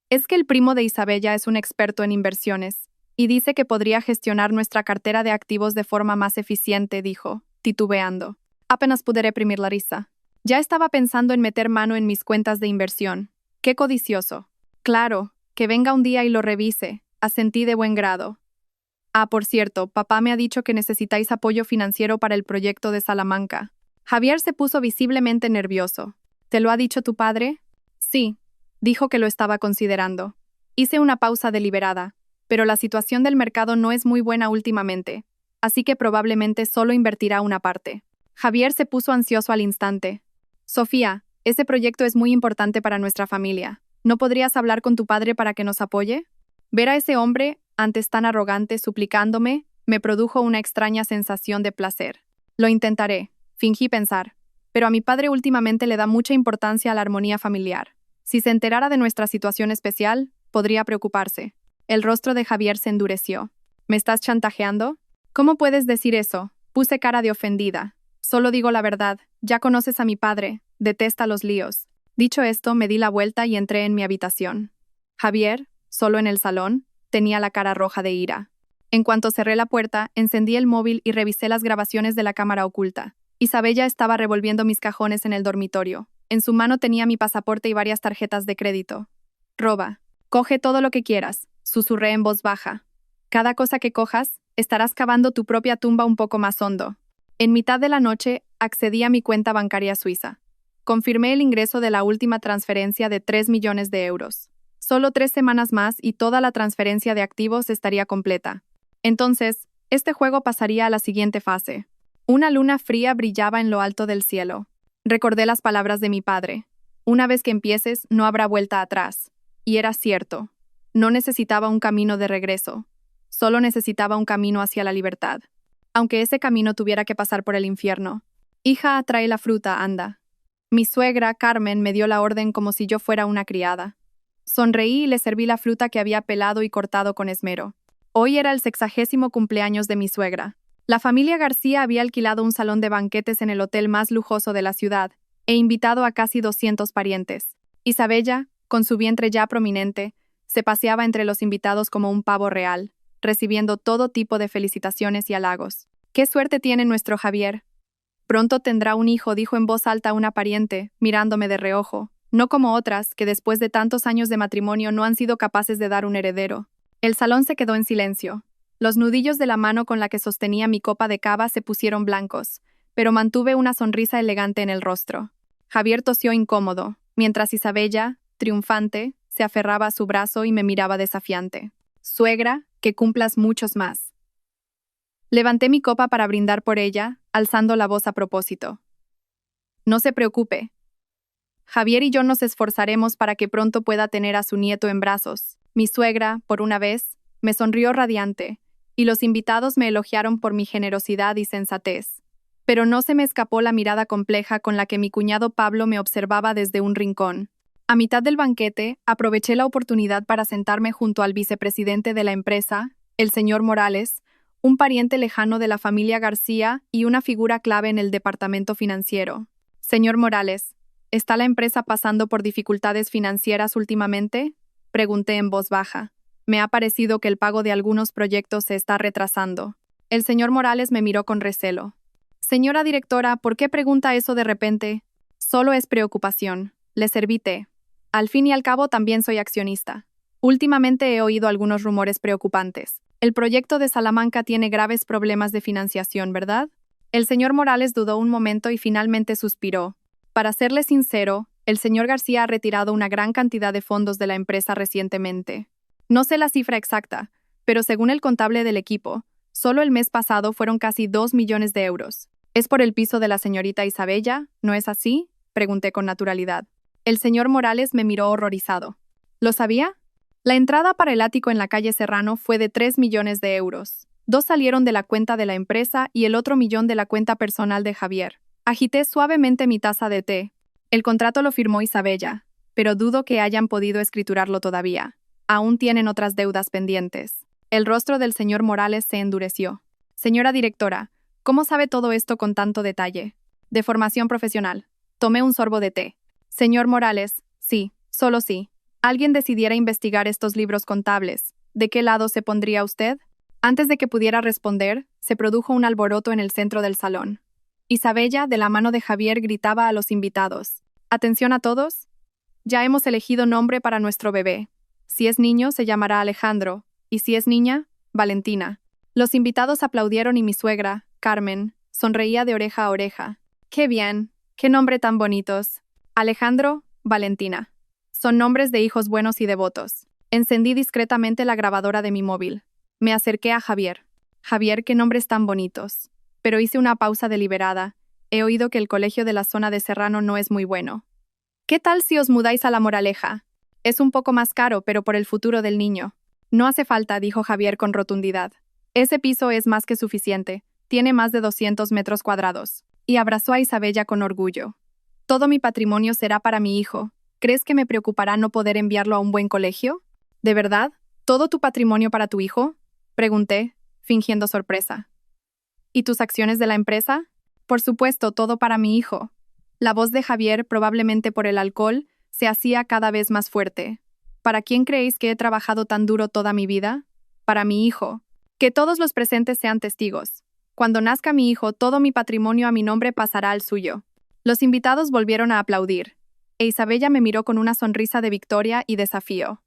Es que el primo de Isabella es un experto en inversiones, y dice que podría gestionar nuestra cartera de activos de forma más eficiente, dijo, titubeando. Apenas pude reprimir la risa. Ya estaba pensando en meter mano en mis cuentas de inversión. ¡Qué codicioso! Claro, que venga un día y lo revise, asentí de buen grado. Ah, por cierto, papá me ha dicho que necesitáis apoyo financiero para el proyecto de Salamanca. Javier se puso visiblemente nervioso. ¿Te lo ha dicho tu padre? Sí. Dijo que lo estaba considerando. Hice una pausa deliberada, pero la situación del mercado no es muy buena últimamente, así que probablemente solo invertirá una parte. Javier se puso ansioso al instante. Sofía, ese proyecto es muy importante para nuestra familia. ¿No podrías hablar con tu padre para que nos apoye? Ver a ese hombre, antes tan arrogante, suplicándome, me produjo una extraña sensación de placer. Lo intentaré, fingí pensar, pero a mi padre últimamente le da mucha importancia a la armonía familiar. Si se enterara de nuestra situación especial, podría preocuparse. El rostro de Javier se endureció. ¿Me estás chantajeando? ¿Cómo puedes decir eso? Puse cara de ofendida. Solo digo la verdad. Ya conoces a mi padre. Detesta los líos. Dicho esto, me di la vuelta y entré en mi habitación. Javier, solo en el salón, tenía la cara roja de ira. En cuanto cerré la puerta, encendí el móvil y revisé las grabaciones de la cámara oculta. Isabella estaba revolviendo mis cajones en el dormitorio. En su mano tenía mi pasaporte y varias tarjetas de crédito. Roba. Coge todo lo que quieras, susurré en voz baja. Cada cosa que cojas, estarás cavando tu propia tumba un poco más hondo. En mitad de la noche, accedí a mi cuenta bancaria suiza. Confirmé el ingreso de la última transferencia de 3 millones de euros. Solo 3 semanas más y toda la transferencia de activos estaría completa. Entonces, este juego pasaría a la siguiente fase. Una luna fría brillaba en lo alto del cielo. Recordé las palabras de mi padre. Una vez que empieces, no habrá vuelta atrás. Y era cierto. No necesitaba un camino de regreso. Solo necesitaba un camino hacia la libertad. Aunque ese camino tuviera que pasar por el infierno. Hija, trae la fruta, anda. Mi suegra, Carmen, me dio la orden como si yo fuera una criada. Sonreí y le serví la fruta que había pelado y cortado con esmero. Hoy era el 60º cumpleaños de mi suegra. La familia García había alquilado un salón de banquetes en el hotel más lujoso de la ciudad e invitado a casi 200 parientes. Isabella, con su vientre ya prominente, se paseaba entre los invitados como un pavo real, recibiendo todo tipo de felicitaciones y halagos. «¡Qué suerte tiene nuestro Javier! Pronto tendrá un hijo», dijo en voz alta una pariente, mirándome de reojo, no como otras, que después de tantos años de matrimonio no han sido capaces de dar un heredero. El salón se quedó en silencio. Los nudillos de la mano con la que sostenía mi copa de cava se pusieron blancos, pero mantuve una sonrisa elegante en el rostro. Javier tosió incómodo, mientras Isabella, triunfante, se aferraba a su brazo y me miraba desafiante. «Suegra, que cumplas muchos más». Levanté mi copa para brindar por ella, alzando la voz a propósito. «No se preocupe. Javier y yo nos esforzaremos para que pronto pueda tener a su nieto en brazos». Mi suegra, por una vez, me sonrió radiante, y los invitados me elogiaron por mi generosidad y sensatez. Pero no se me escapó la mirada compleja con la que mi cuñado Pablo me observaba desde un rincón. A mitad del banquete, aproveché la oportunidad para sentarme junto al vicepresidente de la empresa, el señor Morales, un pariente lejano de la familia García y una figura clave en el departamento financiero. «Señor Morales, ¿está la empresa pasando por dificultades financieras últimamente?», pregunté en voz baja. «Me ha parecido que el pago de algunos proyectos se está retrasando». El señor Morales me miró con recelo. «Señora directora, ¿por qué pregunta eso de repente?» «Solo es preocupación. Le serví té. Al fin y al cabo también soy accionista. Últimamente he oído algunos rumores preocupantes. El proyecto de Salamanca tiene graves problemas de financiación, ¿verdad?». El señor Morales dudó un momento y finalmente suspiró. «Para serle sincero, el señor García ha retirado una gran cantidad de fondos de la empresa recientemente. No sé la cifra exacta, pero según el contable del equipo, solo el mes pasado fueron casi 2 millones de euros. ¿Es por el piso de la señorita Isabella? ¿No es así?», pregunté con naturalidad. El señor Morales me miró horrorizado. «¿Lo sabía? La entrada para el ático en la calle Serrano fue de 3 millones de euros. 2 salieron de la cuenta de la empresa y el otro millón de la cuenta personal de Javier». Agité suavemente mi taza de té. «El contrato lo firmó Isabella, pero dudo que hayan podido escriturarlo todavía. Aún tienen otras deudas pendientes». El rostro del señor Morales se endureció. «Señora directora, ¿cómo sabe todo esto con tanto detalle?». «De formación profesional». Tomé un sorbo de té. «Señor Morales, sí, solo sí. Alguien decidiera investigar estos libros contables. ¿De qué lado se pondría usted?». Antes de que pudiera responder, se produjo un alboroto en el centro del salón. Isabella, de la mano de Javier, gritaba a los invitados: «Atención a todos. Ya hemos elegido nombre para nuestro bebé. Si es niño, se llamará Alejandro, y si es niña, Valentina». Los invitados aplaudieron y mi suegra, Carmen, sonreía de oreja a oreja. «¡Qué bien! ¡Qué nombre tan bonitos! Alejandro, Valentina. Son nombres de hijos buenos y devotos». Encendí discretamente la grabadora de mi móvil. Me acerqué a Javier. «Javier, qué nombres tan bonitos». Pero hice una pausa deliberada. He oído que el colegio de la zona de Serrano no es muy bueno. «¿Qué tal si os mudáis a La Moraleja? Es un poco más caro, pero por el futuro del niño». «No hace falta», dijo Javier con rotundidad. «Ese piso es más que suficiente. Tiene más de 200 metros cuadrados». Y abrazó a Isabella con orgullo. «Todo mi patrimonio será para mi hijo. ¿Crees que me preocupará no poder enviarlo a un buen colegio?». «¿De verdad? ¿Todo tu patrimonio para tu hijo?», pregunté, fingiendo sorpresa. «¿Y tus acciones de la empresa?». «Por supuesto, todo para mi hijo». La voz de Javier, probablemente por el alcohol, se hacía cada vez más fuerte. «¿Para quién creéis que he trabajado tan duro toda mi vida?». «Para mi hijo. Que todos los presentes sean testigos. Cuando nazca mi hijo, todo mi patrimonio a mi nombre pasará al suyo». Los invitados volvieron a aplaudir, e Isabella me miró con una sonrisa de victoria y desafío.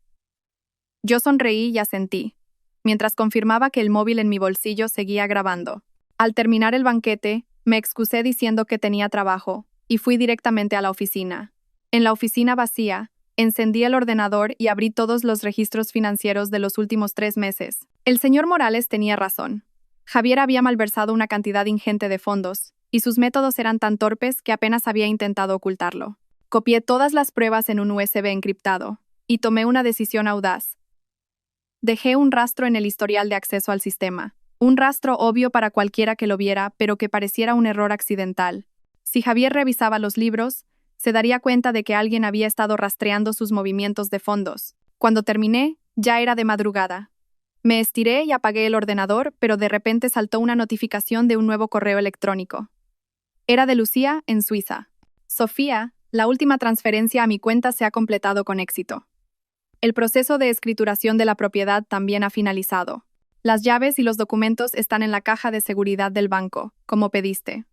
Yo sonreí y asentí, mientras confirmaba que el móvil en mi bolsillo seguía grabando. Al terminar el banquete, me excusé diciendo que tenía trabajo, y fui directamente a la oficina. En la oficina vacía, encendí el ordenador y abrí todos los registros financieros de los últimos 3 meses. El señor Morales tenía razón. Javier había malversado una cantidad ingente de fondos, y sus métodos eran tan torpes que apenas había intentado ocultarlo. Copié todas las pruebas en un USB encriptado, y tomé una decisión audaz. Dejé un rastro en el historial de acceso al sistema. Un rastro obvio para cualquiera que lo viera, pero que pareciera un error accidental. Si Javier revisaba los libros, Se daría cuenta de que alguien había estado rastreando sus movimientos de fondos. Cuando terminé, ya era de madrugada. Me estiré y apagué el ordenador, pero de repente saltó una notificación de un nuevo correo electrónico. Era de Lucía, en Suiza. Sofía, la última transferencia a mi cuenta se ha completado con éxito. El proceso de escrituración de la propiedad también ha finalizado. Las llaves y los documentos están en la caja de seguridad del banco, como pediste.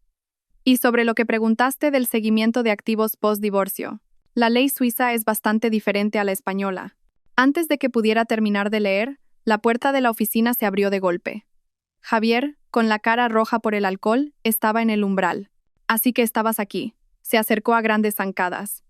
Y sobre lo que preguntaste del seguimiento de activos post-divorcio, la ley suiza es bastante diferente a la española. Antes de que pudiera terminar de leer, la puerta de la oficina se abrió de golpe. Javier, con la cara roja por el alcohol, estaba en el umbral. Así que estabas aquí. Se acercó a grandes zancadas.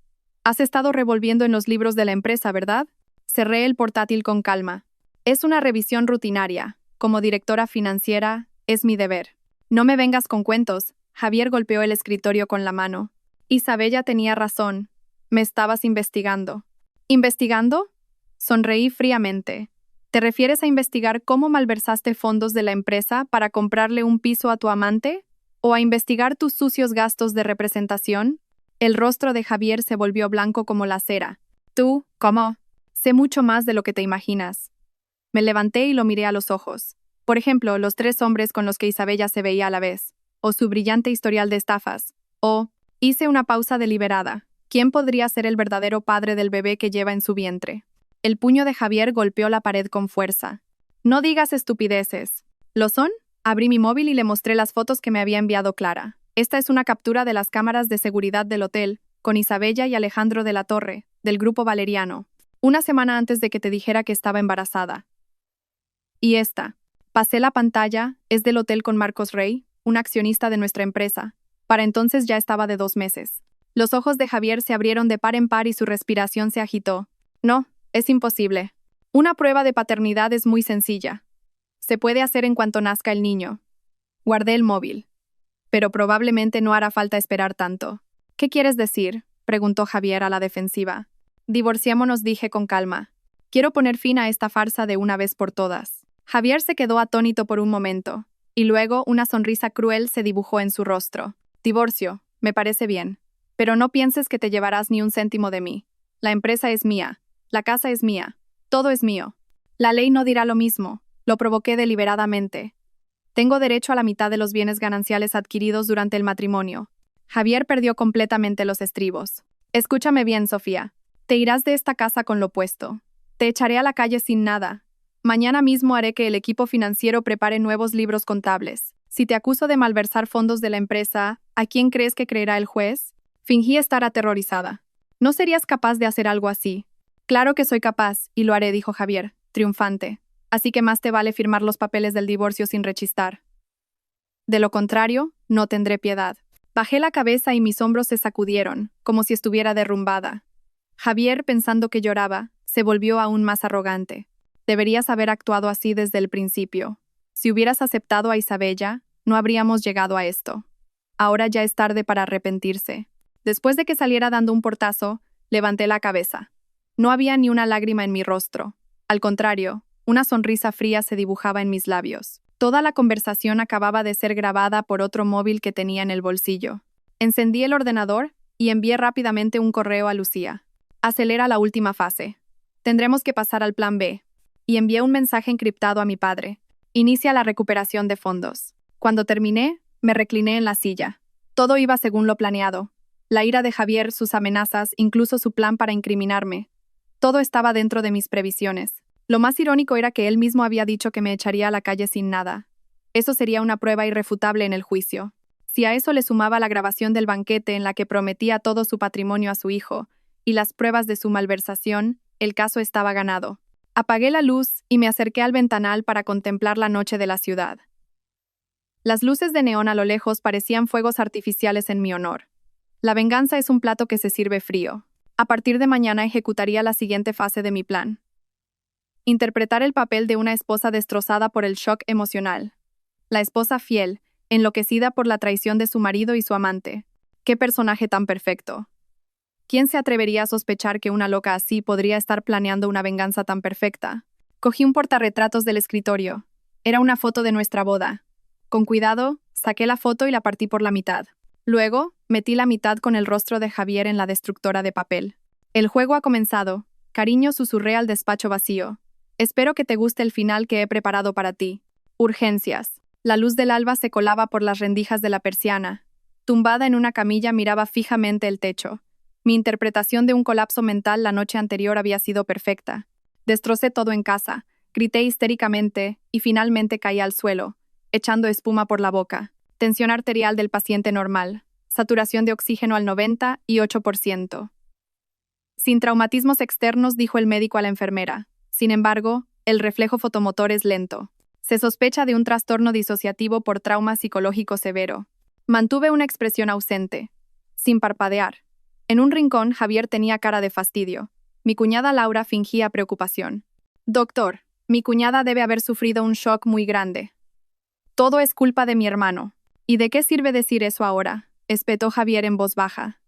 Has estado revolviendo en los libros de la empresa, ¿verdad? Cerré el portátil con calma. Es una revisión rutinaria. Como directora financiera, es mi deber. No me vengas con cuentos. Javier golpeó el escritorio con la mano. Isabella tenía razón. Me estabas investigando. ¿Investigando? Sonreí fríamente. ¿Te refieres a investigar cómo malversaste fondos de la empresa para comprarle un piso a tu amante? ¿O a investigar tus sucios gastos de representación? El rostro de Javier se volvió blanco como la cera. ¿Tú, cómo? Sé mucho más de lo que te imaginas. Me levanté y lo miré a los ojos. Por ejemplo, los 3 hombres con los que Isabella se veía a la vez. O su brillante historial de estafas. O, hice una pausa deliberada. ¿Quién podría ser el verdadero padre del bebé que lleva en su vientre? El puño de Javier golpeó la pared con fuerza. No digas estupideces. ¿Lo son? Abrí mi móvil y le mostré las fotos que me había enviado Clara. Esta es una captura de las cámaras de seguridad del hotel, con Isabella y Alejandro de la Torre, del Grupo Valeriano, una semana antes de que te dijera que estaba embarazada. Y esta. Pasé la pantalla, es del hotel con Marcos Rey, un accionista de nuestra empresa. Para entonces ya estaba de 2 meses. Los ojos de Javier se abrieron de par en par y su respiración se agitó. No, es imposible. Una prueba de paternidad es muy sencilla. Se puede hacer en cuanto nazca el niño. Guardé el móvil. Pero probablemente no hará falta esperar tanto. ¿Qué quieres decir?, preguntó Javier a la defensiva. Divorciémonos, dije con calma. Quiero poner fin a esta farsa de una vez por todas. Javier se quedó atónito por un momento, y luego una sonrisa cruel se dibujó en su rostro. Divorcio, me parece bien. Pero no pienses que te llevarás ni un céntimo de mí. La empresa es mía. La casa es mía. Todo es mío. La ley no dirá lo mismo. Lo provoqué deliberadamente. Tengo derecho a la mitad de los bienes gananciales adquiridos durante el matrimonio. Javier perdió completamente los estribos. Escúchame bien, Sofía. Te irás de esta casa con lo puesto. Te echaré a la calle sin nada. Mañana mismo haré que el equipo financiero prepare nuevos libros contables. Si te acuso de malversar fondos de la empresa, ¿a quién crees que creerá el juez? Fingí estar aterrorizada. ¿No serías capaz de hacer algo así? Claro que soy capaz, y lo haré, dijo Javier, triunfante. Así que más te vale firmar los papeles del divorcio sin rechistar. De lo contrario, no tendré piedad. Bajé la cabeza y mis hombros se sacudieron, como si estuviera derrumbada. Javier, pensando que lloraba, se volvió aún más arrogante. Deberías haber actuado así desde el principio. Si hubieras aceptado a Isabella, no habríamos llegado a esto. Ahora ya es tarde para arrepentirse. Después de que saliera dando un portazo, levanté la cabeza. No había ni una lágrima en mi rostro. Al contrario, una sonrisa fría se dibujaba en mis labios. Toda la conversación acababa de ser grabada por otro móvil que tenía en el bolsillo. Encendí el ordenador y envié rápidamente un correo a Lucía. Acelera la última fase. Tendremos que pasar al plan B. Y envié un mensaje encriptado a mi padre. Inicia la recuperación de fondos. Cuando terminé, me recliné en la silla. Todo iba según lo planeado. La ira de Javier, sus amenazas, incluso su plan para incriminarme. Todo estaba dentro de mis previsiones. Lo más irónico era que él mismo había dicho que me echaría a la calle sin nada. Eso sería una prueba irrefutable en el juicio. Si a eso le sumaba la grabación del banquete en la que prometía todo su patrimonio a su hijo, y las pruebas de su malversación, el caso estaba ganado. Apagué la luz y me acerqué al ventanal para contemplar la noche de la ciudad. Las luces de neón a lo lejos parecían fuegos artificiales en mi honor. La venganza es un plato que se sirve frío. A partir de mañana ejecutaría la siguiente fase de mi plan. Interpretar el papel de una esposa destrozada por el shock emocional. La esposa fiel, enloquecida por la traición de su marido y su amante. ¡Qué personaje tan perfecto! ¿Quién se atrevería a sospechar que una loca así podría estar planeando una venganza tan perfecta? Cogí un portarretratos del escritorio. Era una foto de nuestra boda. Con cuidado, saqué la foto y la partí por la mitad. Luego, metí la mitad con el rostro de Javier en la destructora de papel. El juego ha comenzado. Cariño, susurré al despacho vacío. Espero que te guste el final que he preparado para ti. Urgencias. La luz del alba se colaba por las rendijas de la persiana. Tumbada en una camilla miraba fijamente el techo. Mi interpretación de un colapso mental la noche anterior había sido perfecta. Destrocé todo en casa, grité histéricamente y finalmente caí al suelo, echando espuma por la boca. Tensión arterial del paciente normal. Saturación de oxígeno al 98%. Sin traumatismos externos, dijo el médico a la enfermera. Sin embargo, el reflejo fotomotor es lento. Se sospecha de un trastorno disociativo por trauma psicológico severo. Mantuve una expresión ausente, sin parpadear. En un rincón, Javier tenía cara de fastidio. Mi cuñada Laura fingía preocupación. Doctor, mi cuñada debe haber sufrido un shock muy grande. Todo es culpa de mi hermano. ¿Y de qué sirve decir eso ahora?, espetó Javier en voz baja.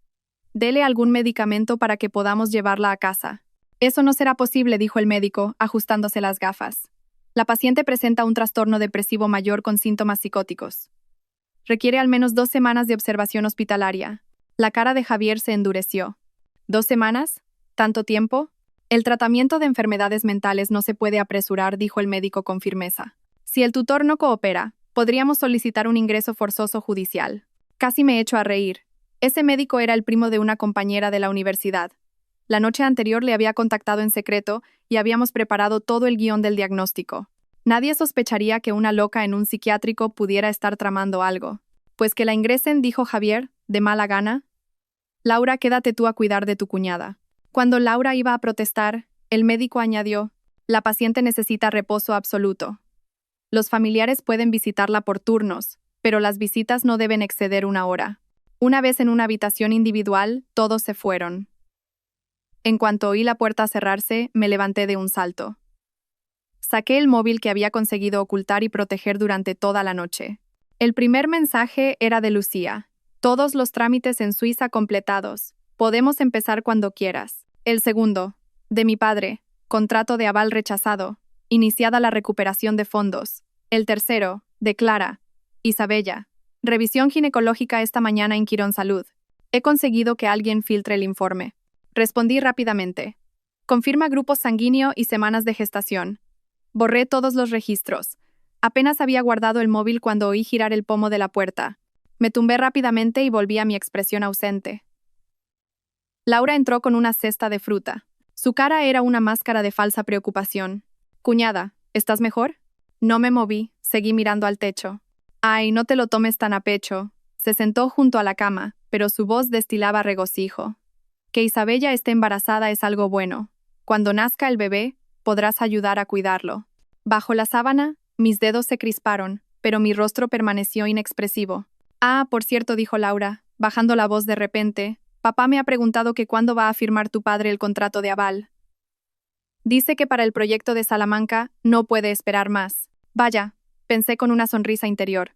Dele algún medicamento para que podamos llevarla a casa. Eso no será posible, dijo el médico, ajustándose las gafas. La paciente presenta un trastorno depresivo mayor con síntomas psicóticos. Requiere al menos 2 semanas de observación hospitalaria. La cara de Javier se endureció. ¿2 semanas? ¿Tanto tiempo? El tratamiento de enfermedades mentales no se puede apresurar, dijo el médico con firmeza. Si el tutor no coopera, podríamos solicitar un ingreso forzoso judicial. Casi me echo a reír. Ese médico era el primo de una compañera de la universidad. La noche anterior le había contactado en secreto y habíamos preparado todo el guión del diagnóstico. Nadie sospecharía que una loca en un psiquiátrico pudiera estar tramando algo. Pues que la ingresen, dijo Javier, de mala gana. Laura, quédate tú a cuidar de tu cuñada. Cuando Laura iba a protestar, el médico añadió, la paciente necesita reposo absoluto. Los familiares pueden visitarla por turnos, pero las visitas no deben exceder 1 hora. Una vez en una habitación individual, todos se fueron. En cuanto oí la puerta cerrarse, me levanté de un salto. Saqué el móvil que había conseguido ocultar y proteger durante toda la noche. El primer mensaje era de Lucía. Todos los trámites en Suiza completados. Podemos empezar cuando quieras. El segundo, de mi padre. Contrato de aval rechazado. Iniciada la recuperación de fondos. El tercero, de Clara. Isabella. Revisión ginecológica esta mañana en Quirón Salud. He conseguido que alguien filtre el informe. Respondí rápidamente. Confirma grupo sanguíneo y semanas de gestación. Borré todos los registros. Apenas había guardado el móvil cuando oí girar el pomo de la puerta. Me tumbé rápidamente y volví a mi expresión ausente. Laura entró con una cesta de fruta. Su cara era una máscara de falsa preocupación. Cuñada, ¿estás mejor? No me moví, seguí mirando al techo. Ay, no te lo tomes tan a pecho. Se sentó junto a la cama, pero su voz destilaba regocijo. Que Isabella esté embarazada es algo bueno. Cuando nazca el bebé, podrás ayudar a cuidarlo. Bajo la sábana, mis dedos se crisparon, pero mi rostro permaneció inexpresivo. Ah, por cierto, dijo Laura, bajando la voz de repente, papá me ha preguntado que cuándo va a firmar tu padre el contrato de aval. Dice que para el proyecto de Salamanca no puede esperar más. Vaya, pensé con una sonrisa interior.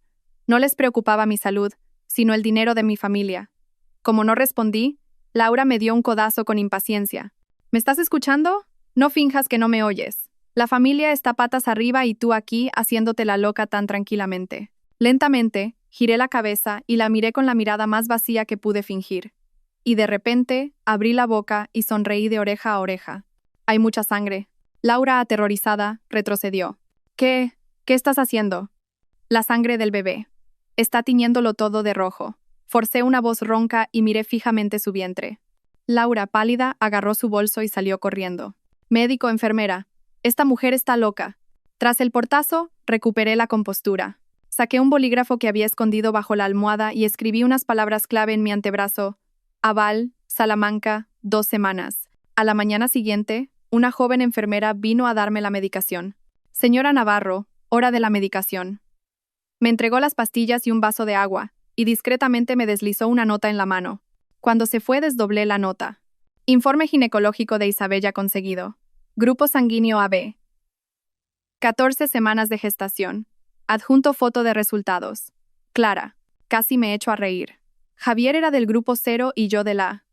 No les preocupaba mi salud, sino el dinero de mi familia. Como no respondí, Laura me dio un codazo con impaciencia. ¿Me estás escuchando? No finjas que no me oyes. La familia está patas arriba y tú aquí haciéndote la loca tan tranquilamente. Lentamente, giré la cabeza y la miré con la mirada más vacía que pude fingir. Y de repente, abrí la boca y sonreí de oreja a oreja. Hay mucha sangre. Laura, aterrorizada, retrocedió. ¿Qué estás haciendo? La sangre del bebé. Está tiñéndolo todo de rojo. Forcé una voz ronca y miré fijamente su vientre. Laura, pálida, agarró su bolso y salió corriendo. Médico, enfermera. Esta mujer está loca. Tras el portazo, recuperé la compostura. Saqué un bolígrafo que había escondido bajo la almohada y escribí unas palabras clave en mi antebrazo. Aval, Salamanca, 2 semanas. A la mañana siguiente, una joven enfermera vino a darme la medicación. Señora Navarro, hora de la medicación. Me entregó las pastillas y un vaso de agua, y discretamente me deslizó una nota en la mano. Cuando se fue, desdoblé la nota. Informe ginecológico de Isabella conseguido. Grupo sanguíneo AB. 14 semanas de gestación. Adjunto foto de resultados. Clara. Casi me echo a reír. Javier era del grupo 0 y yo del A.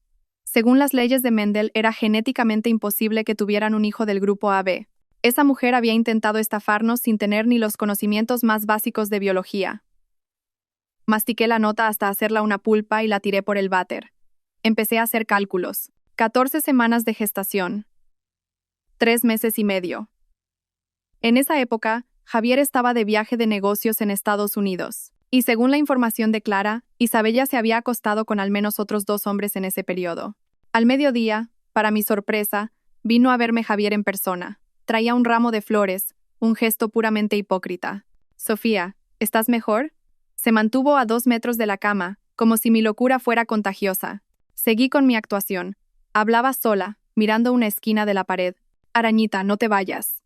Según las leyes de Mendel, era genéticamente imposible que tuvieran un hijo del grupo AB. Esa mujer había intentado estafarnos sin tener ni los conocimientos más básicos de biología. Mastiqué la nota hasta hacerla una pulpa y la tiré por el váter. Empecé a hacer cálculos. 14 semanas de gestación. 3 meses y medio. En esa época, Javier estaba de viaje de negocios en Estados Unidos. Y según la información de Clara, Isabella se había acostado con al menos otros 2 hombres en ese periodo. Al mediodía, para mi sorpresa, vino a verme Javier en persona. Traía un ramo de flores, un gesto puramente hipócrita. Sofía, ¿estás mejor? Se mantuvo a 2 metros de la cama, como si mi locura fuera contagiosa. Seguí con mi actuación. Hablaba sola, mirando una esquina de la pared. Arañita, no te vayas.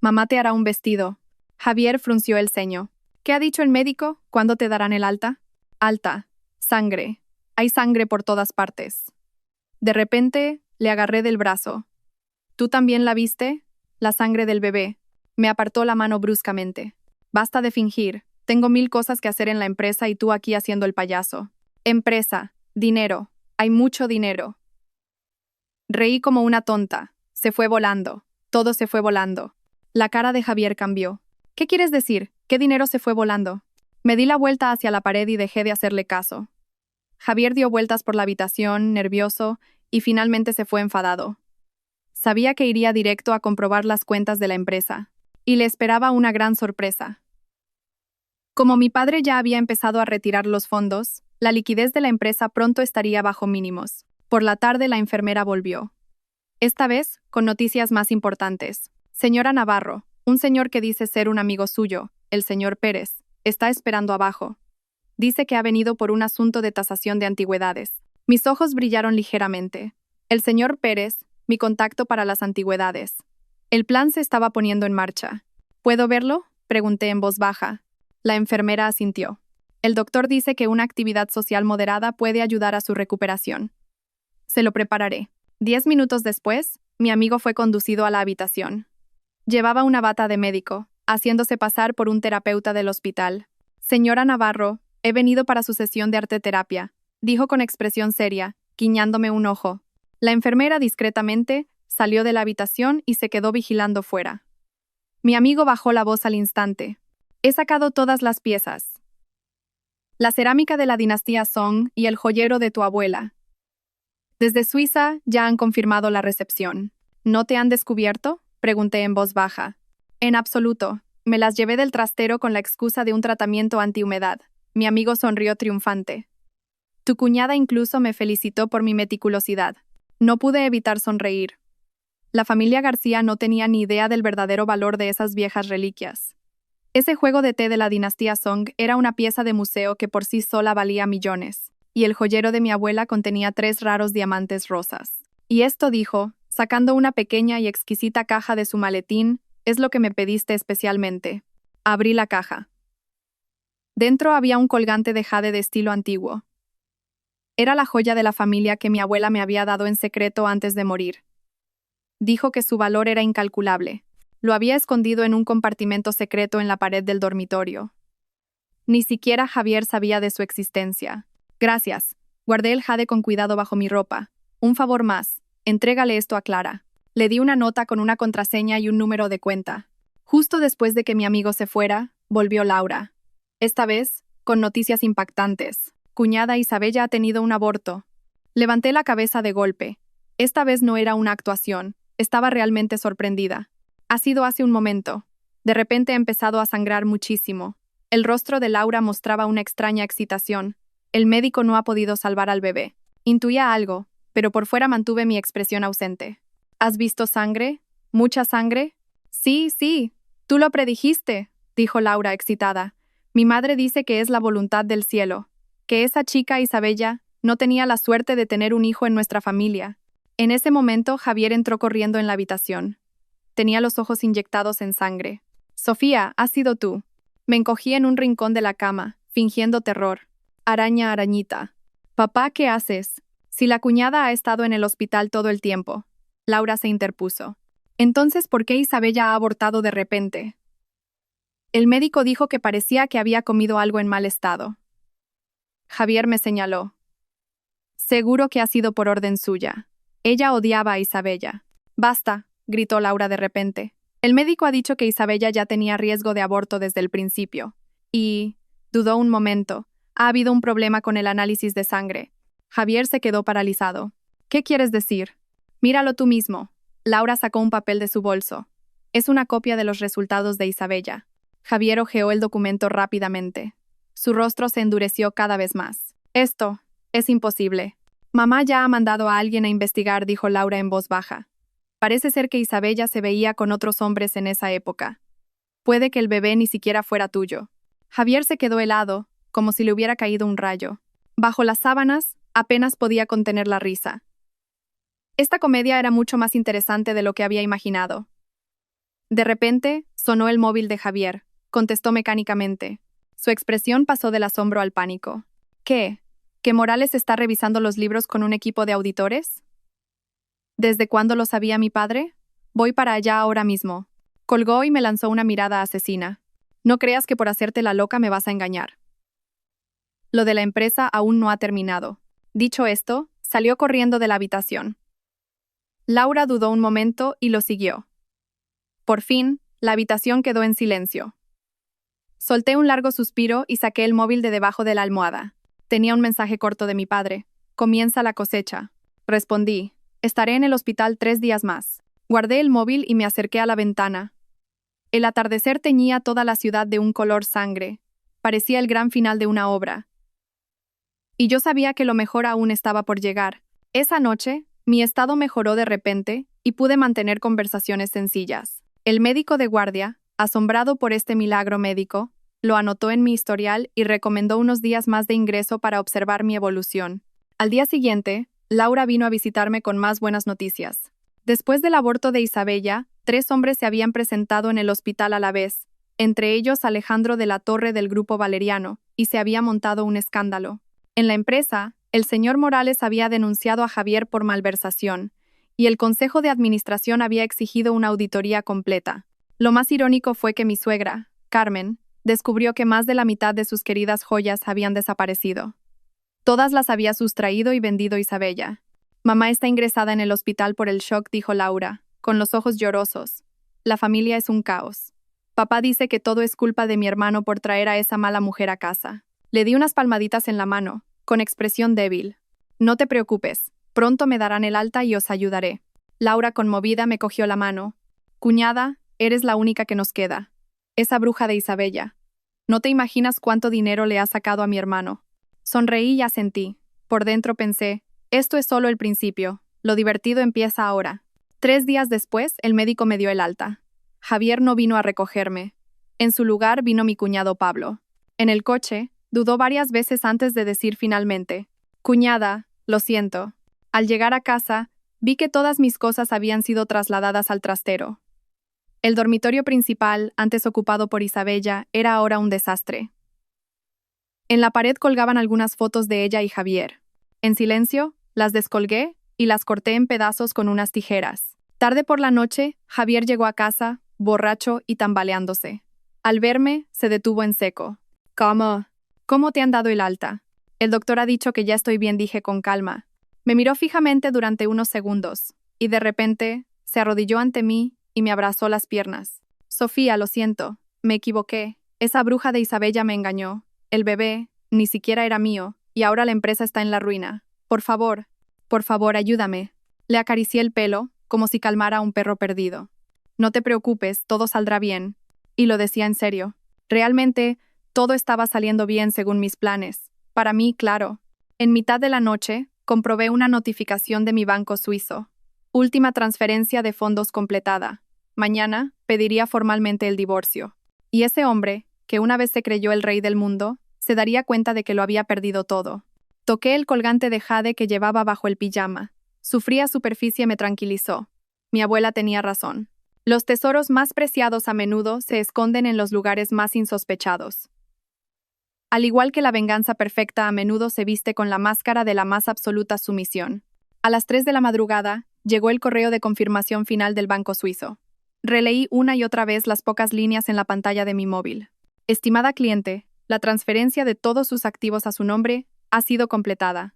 Mamá te hará un vestido. Javier frunció el ceño. ¿Qué ha dicho el médico? ¿Cuándo te darán el alta? Alta. Sangre. Hay sangre por todas partes. De repente, le agarré del brazo. ¿Tú también la viste? La sangre del bebé. Me apartó la mano bruscamente. Basta de fingir. Tengo 1000 cosas que hacer en la empresa y tú aquí haciendo el payaso. Empresa. Dinero. Hay mucho dinero. Reí como una tonta. Se fue volando. Todo se fue volando. La cara de Javier cambió. ¿Qué quieres decir? ¿Qué dinero se fue volando? Me di la vuelta hacia la pared y dejé de hacerle caso. Javier dio vueltas por la habitación, nervioso, y finalmente se fue enfadado. Sabía que iría directo a comprobar las cuentas de la empresa, y le esperaba una gran sorpresa. Como mi padre ya había empezado a retirar los fondos, la liquidez de la empresa pronto estaría bajo mínimos. Por la tarde la enfermera volvió. Esta vez, con noticias más importantes. Señora Navarro, un señor que dice ser un amigo suyo, el señor Pérez, está esperando abajo. Dice que ha venido por un asunto de tasación de antigüedades. Mis ojos brillaron ligeramente. El señor Pérez, mi contacto para las antigüedades. El plan se estaba poniendo en marcha. ¿Puedo verlo? Pregunté en voz baja. La enfermera asintió. El doctor dice que una actividad social moderada puede ayudar a su recuperación. Se lo prepararé. 10 minutos después, mi amigo fue conducido a la habitación. Llevaba una bata de médico, haciéndose pasar por un terapeuta del hospital. Señora Navarro, he venido para su sesión de arteterapia, dijo con expresión seria, guiñándome un ojo. La enfermera discretamente salió de la habitación y se quedó vigilando fuera. Mi amigo bajó la voz al instante. He sacado todas las piezas. La cerámica de la dinastía Song y el joyero de tu abuela. Desde Suiza ya han confirmado la recepción. ¿No te han descubierto? Pregunté en voz baja. En absoluto. Me las llevé del trastero con la excusa de un tratamiento antihumedad. Mi amigo sonrió triunfante. Tu cuñada incluso me felicitó por mi meticulosidad. No pude evitar sonreír. La familia García no tenía ni idea del verdadero valor de esas viejas reliquias. Ese juego de té de la dinastía Song era una pieza de museo que por sí sola valía millones, y el joyero de mi abuela contenía 3 raros diamantes rosas. Y esto dijo, sacando una pequeña y exquisita caja de su maletín, es lo que me pediste especialmente. Abrí la caja. Dentro había un colgante de jade de estilo antiguo. Era la joya de la familia que mi abuela me había dado en secreto antes de morir. Dijo que su valor era incalculable. Lo había escondido en un compartimento secreto en la pared del dormitorio. Ni siquiera Javier sabía de su existencia. Gracias. Guardé el jade con cuidado bajo mi ropa. Un favor más. Entrégale esto a Clara. Le di una nota con una contraseña y un número de cuenta. Justo después de que mi amigo se fuera, volvió Laura. Esta vez, con noticias impactantes. Cuñada Isabella ha tenido un aborto. Levanté la cabeza de golpe. Esta vez no era una actuación. Estaba realmente sorprendida. Ha sido hace un momento. De repente ha empezado a sangrar muchísimo. El rostro de Laura mostraba una extraña excitación. El médico no ha podido salvar al bebé. Intuía algo, pero por fuera mantuve mi expresión ausente. ¿Has visto sangre? ¿Mucha sangre? Sí, sí. Tú lo predijiste, dijo Laura excitada. Mi madre dice que es la voluntad del cielo. Que esa chica Isabella no tenía la suerte de tener un hijo en nuestra familia. En ese momento, Javier entró corriendo en la habitación. Tenía los ojos inyectados en sangre. Sofía, has sido tú. Me encogí en un rincón de la cama, fingiendo terror. Araña, arañita. Papá, ¿qué haces? Si la cuñada ha estado en el hospital todo el tiempo. Laura se interpuso. Entonces, ¿por qué Isabella ha abortado de repente? El médico dijo que parecía que había comido algo en mal estado. Javier me señaló. Seguro que ha sido por orden suya. Ella odiaba a Isabella. Basta, gritó Laura de repente. El médico ha dicho que Isabella ya tenía riesgo de aborto desde el principio. Y Dudó un momento. Ha habido un problema con el análisis de sangre. Javier se quedó paralizado. ¿Qué quieres decir? Míralo tú mismo. Laura sacó un papel de su bolso. Es una copia de los resultados de Isabella. Javier hojeó el documento rápidamente. Su rostro se endureció cada vez más. Esto es imposible. Mamá ya ha mandado a alguien a investigar, dijo Laura en voz baja. Parece ser que Isabella se veía con otros hombres en esa época. Puede que el bebé ni siquiera fuera tuyo. Javier se quedó helado, como si le hubiera caído un rayo. Bajo las sábanas, apenas podía contener la risa. Esta comedia era mucho más interesante de lo que había imaginado. De repente, sonó el móvil de Javier. Contestó mecánicamente. Su expresión pasó del asombro al pánico. ¿Qué? ¿Que Morales está revisando los libros con un equipo de auditores? ¿Desde cuándo lo sabía mi padre? Voy para allá ahora mismo. Colgó y me lanzó una mirada asesina. No creas que por hacerte la loca me vas a engañar. Lo de la empresa aún no ha terminado. Dicho esto, salió corriendo de la habitación. Laura dudó un momento y lo siguió. Por fin, la habitación quedó en silencio. Solté un largo suspiro y saqué el móvil de debajo de la almohada. Tenía un mensaje corto de mi padre. Comienza la cosecha. Respondí. Estaré en el hospital 3 días más. Guardé el móvil y me acerqué a la ventana. El atardecer teñía toda la ciudad de un color sangre. Parecía el gran final de una obra. Y yo sabía que lo mejor aún estaba por llegar. Esa noche, mi estado mejoró de repente y pude mantener conversaciones sencillas. El médico de guardia, asombrado por este milagro médico, lo anotó en mi historial y recomendó unos días más de ingreso para observar mi evolución. Al día siguiente, Laura vino a visitarme con más buenas noticias. Después del aborto de Isabella, 3 hombres se habían presentado en el hospital a la vez, entre ellos Alejandro de la Torre del Grupo Valeriano, y se había montado un escándalo. En la empresa, el señor Morales había denunciado a Javier por malversación, y el Consejo de Administración había exigido una auditoría completa. Lo más irónico fue que mi suegra, Carmen, descubrió que más de la mitad de sus queridas joyas habían desaparecido. Todas las había sustraído y vendido Isabella. Mamá está ingresada en el hospital por el shock, dijo Laura, con los ojos llorosos. La familia es un caos. Papá dice que todo es culpa de mi hermano por traer a esa mala mujer a casa. Le di unas palmaditas en la mano, con expresión débil. No te preocupes, pronto me darán el alta y os ayudaré. Laura, conmovida, me cogió la mano. Cuñada, eres la única que nos queda. Esa bruja de Isabella. No te imaginas cuánto dinero le ha sacado a mi hermano. Sonreí y asentí. Por dentro pensé, esto es solo el principio, lo divertido empieza ahora. 3 días después, el médico me dio el alta. Javier no vino a recogerme. En su lugar vino mi cuñado Pablo. En el coche, dudó varias veces antes de decir finalmente, cuñada, lo siento. Al llegar a casa, vi que todas mis cosas habían sido trasladadas al trastero. El dormitorio principal, antes ocupado por Isabella, era ahora un desastre. En la pared colgaban algunas fotos de ella y Javier. En silencio, las descolgué y las corté en pedazos con unas tijeras. Tarde por la noche, Javier llegó a casa, borracho y tambaleándose. Al verme, se detuvo en seco. ¿Cómo te han dado el alta? El doctor ha dicho que ya estoy bien, dije con calma. Me miró fijamente durante unos segundos, y de repente, se arrodilló ante mí y me abrazó las piernas. Sofía, lo siento, me equivoqué. Esa bruja de Isabella me engañó. El bebé, ni siquiera era mío, y ahora la empresa está en la ruina. Por favor, ayúdame. Le acaricié el pelo, como si calmara a un perro perdido. No te preocupes, todo saldrá bien. Y lo decía en serio. Realmente, todo estaba saliendo bien según mis planes. Para mí, claro. En mitad de la noche, comprobé una notificación de mi banco suizo. Última transferencia de fondos completada. Mañana, pediría formalmente el divorcio. Y ese hombre, que una vez se creyó el rey del mundo, se daría cuenta de que lo había perdido todo. Toqué el colgante de jade que llevaba bajo el pijama. Su fría superficie me tranquilizó. Mi abuela tenía razón. Los tesoros más preciados a menudo se esconden en los lugares más insospechados. Al igual que la venganza perfecta a menudo se viste con la máscara de la más absoluta sumisión. A las 3 de la madrugada, llegó el correo de confirmación final del banco suizo. Releí una y otra vez las pocas líneas en la pantalla de mi móvil. Estimada cliente, la transferencia de todos sus activos a su nombre ha sido completada.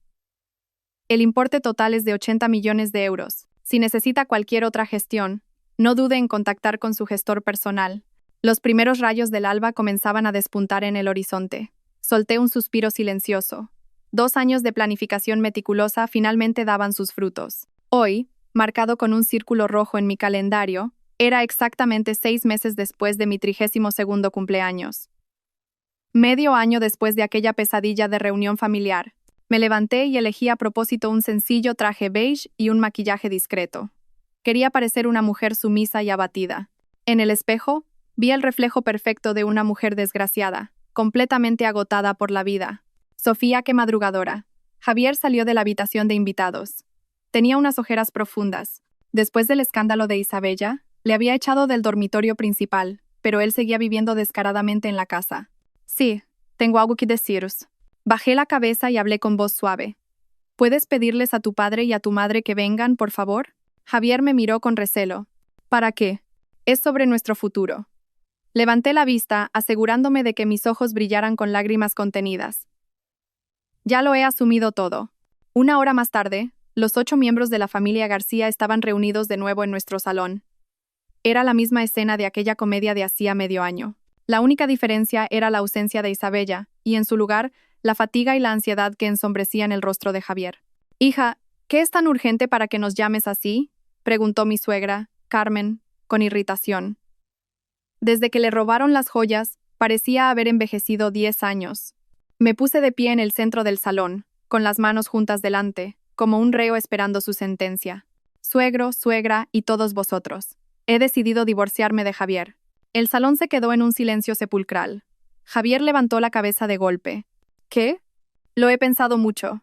El importe total es de 80 millones de euros. Si necesita cualquier otra gestión, no dude en contactar con su gestor personal. Los primeros rayos del alba comenzaban a despuntar en el horizonte. Solté un suspiro silencioso. 2 años de planificación meticulosa finalmente daban sus frutos. Hoy, marcado con un círculo rojo en mi calendario, era exactamente 6 meses después de mi 32º cumpleaños. Medio año después de aquella pesadilla de reunión familiar, me levanté y elegí a propósito un sencillo traje beige y un maquillaje discreto. Quería parecer una mujer sumisa y abatida. En el espejo, vi el reflejo perfecto de una mujer desgraciada, completamente agotada por la vida. Sofía, qué madrugadora. Javier salió de la habitación de invitados. Tenía unas ojeras profundas. Después del escándalo de Isabella, le había echado del dormitorio principal, pero él seguía viviendo descaradamente en la casa. Sí, tengo algo que deciros. Bajé la cabeza y hablé con voz suave. ¿Puedes pedirles a tu padre y a tu madre que vengan, por favor? Javier me miró con recelo. ¿Para qué? Es sobre nuestro futuro. Levanté la vista, asegurándome de que mis ojos brillaran con lágrimas contenidas. Ya lo he asumido todo. 1 hora más tarde, los 8 miembros de la familia García estaban reunidos de nuevo en nuestro salón. Era la misma escena de aquella comedia de hacía medio año. La única diferencia era la ausencia de Isabella, y en su lugar, la fatiga y la ansiedad que ensombrecían el rostro de Javier. «Hija, ¿qué es tan urgente para que nos llames así?», preguntó mi suegra, Carmen, con irritación. Desde que le robaron las joyas, parecía haber envejecido 10 años. Me puse de pie en el centro del salón, con las manos juntas delante, como un reo esperando su sentencia. Suegro, suegra y todos vosotros. He decidido divorciarme de Javier. El salón se quedó en un silencio sepulcral. Javier levantó la cabeza de golpe. ¿Qué? Lo he pensado mucho.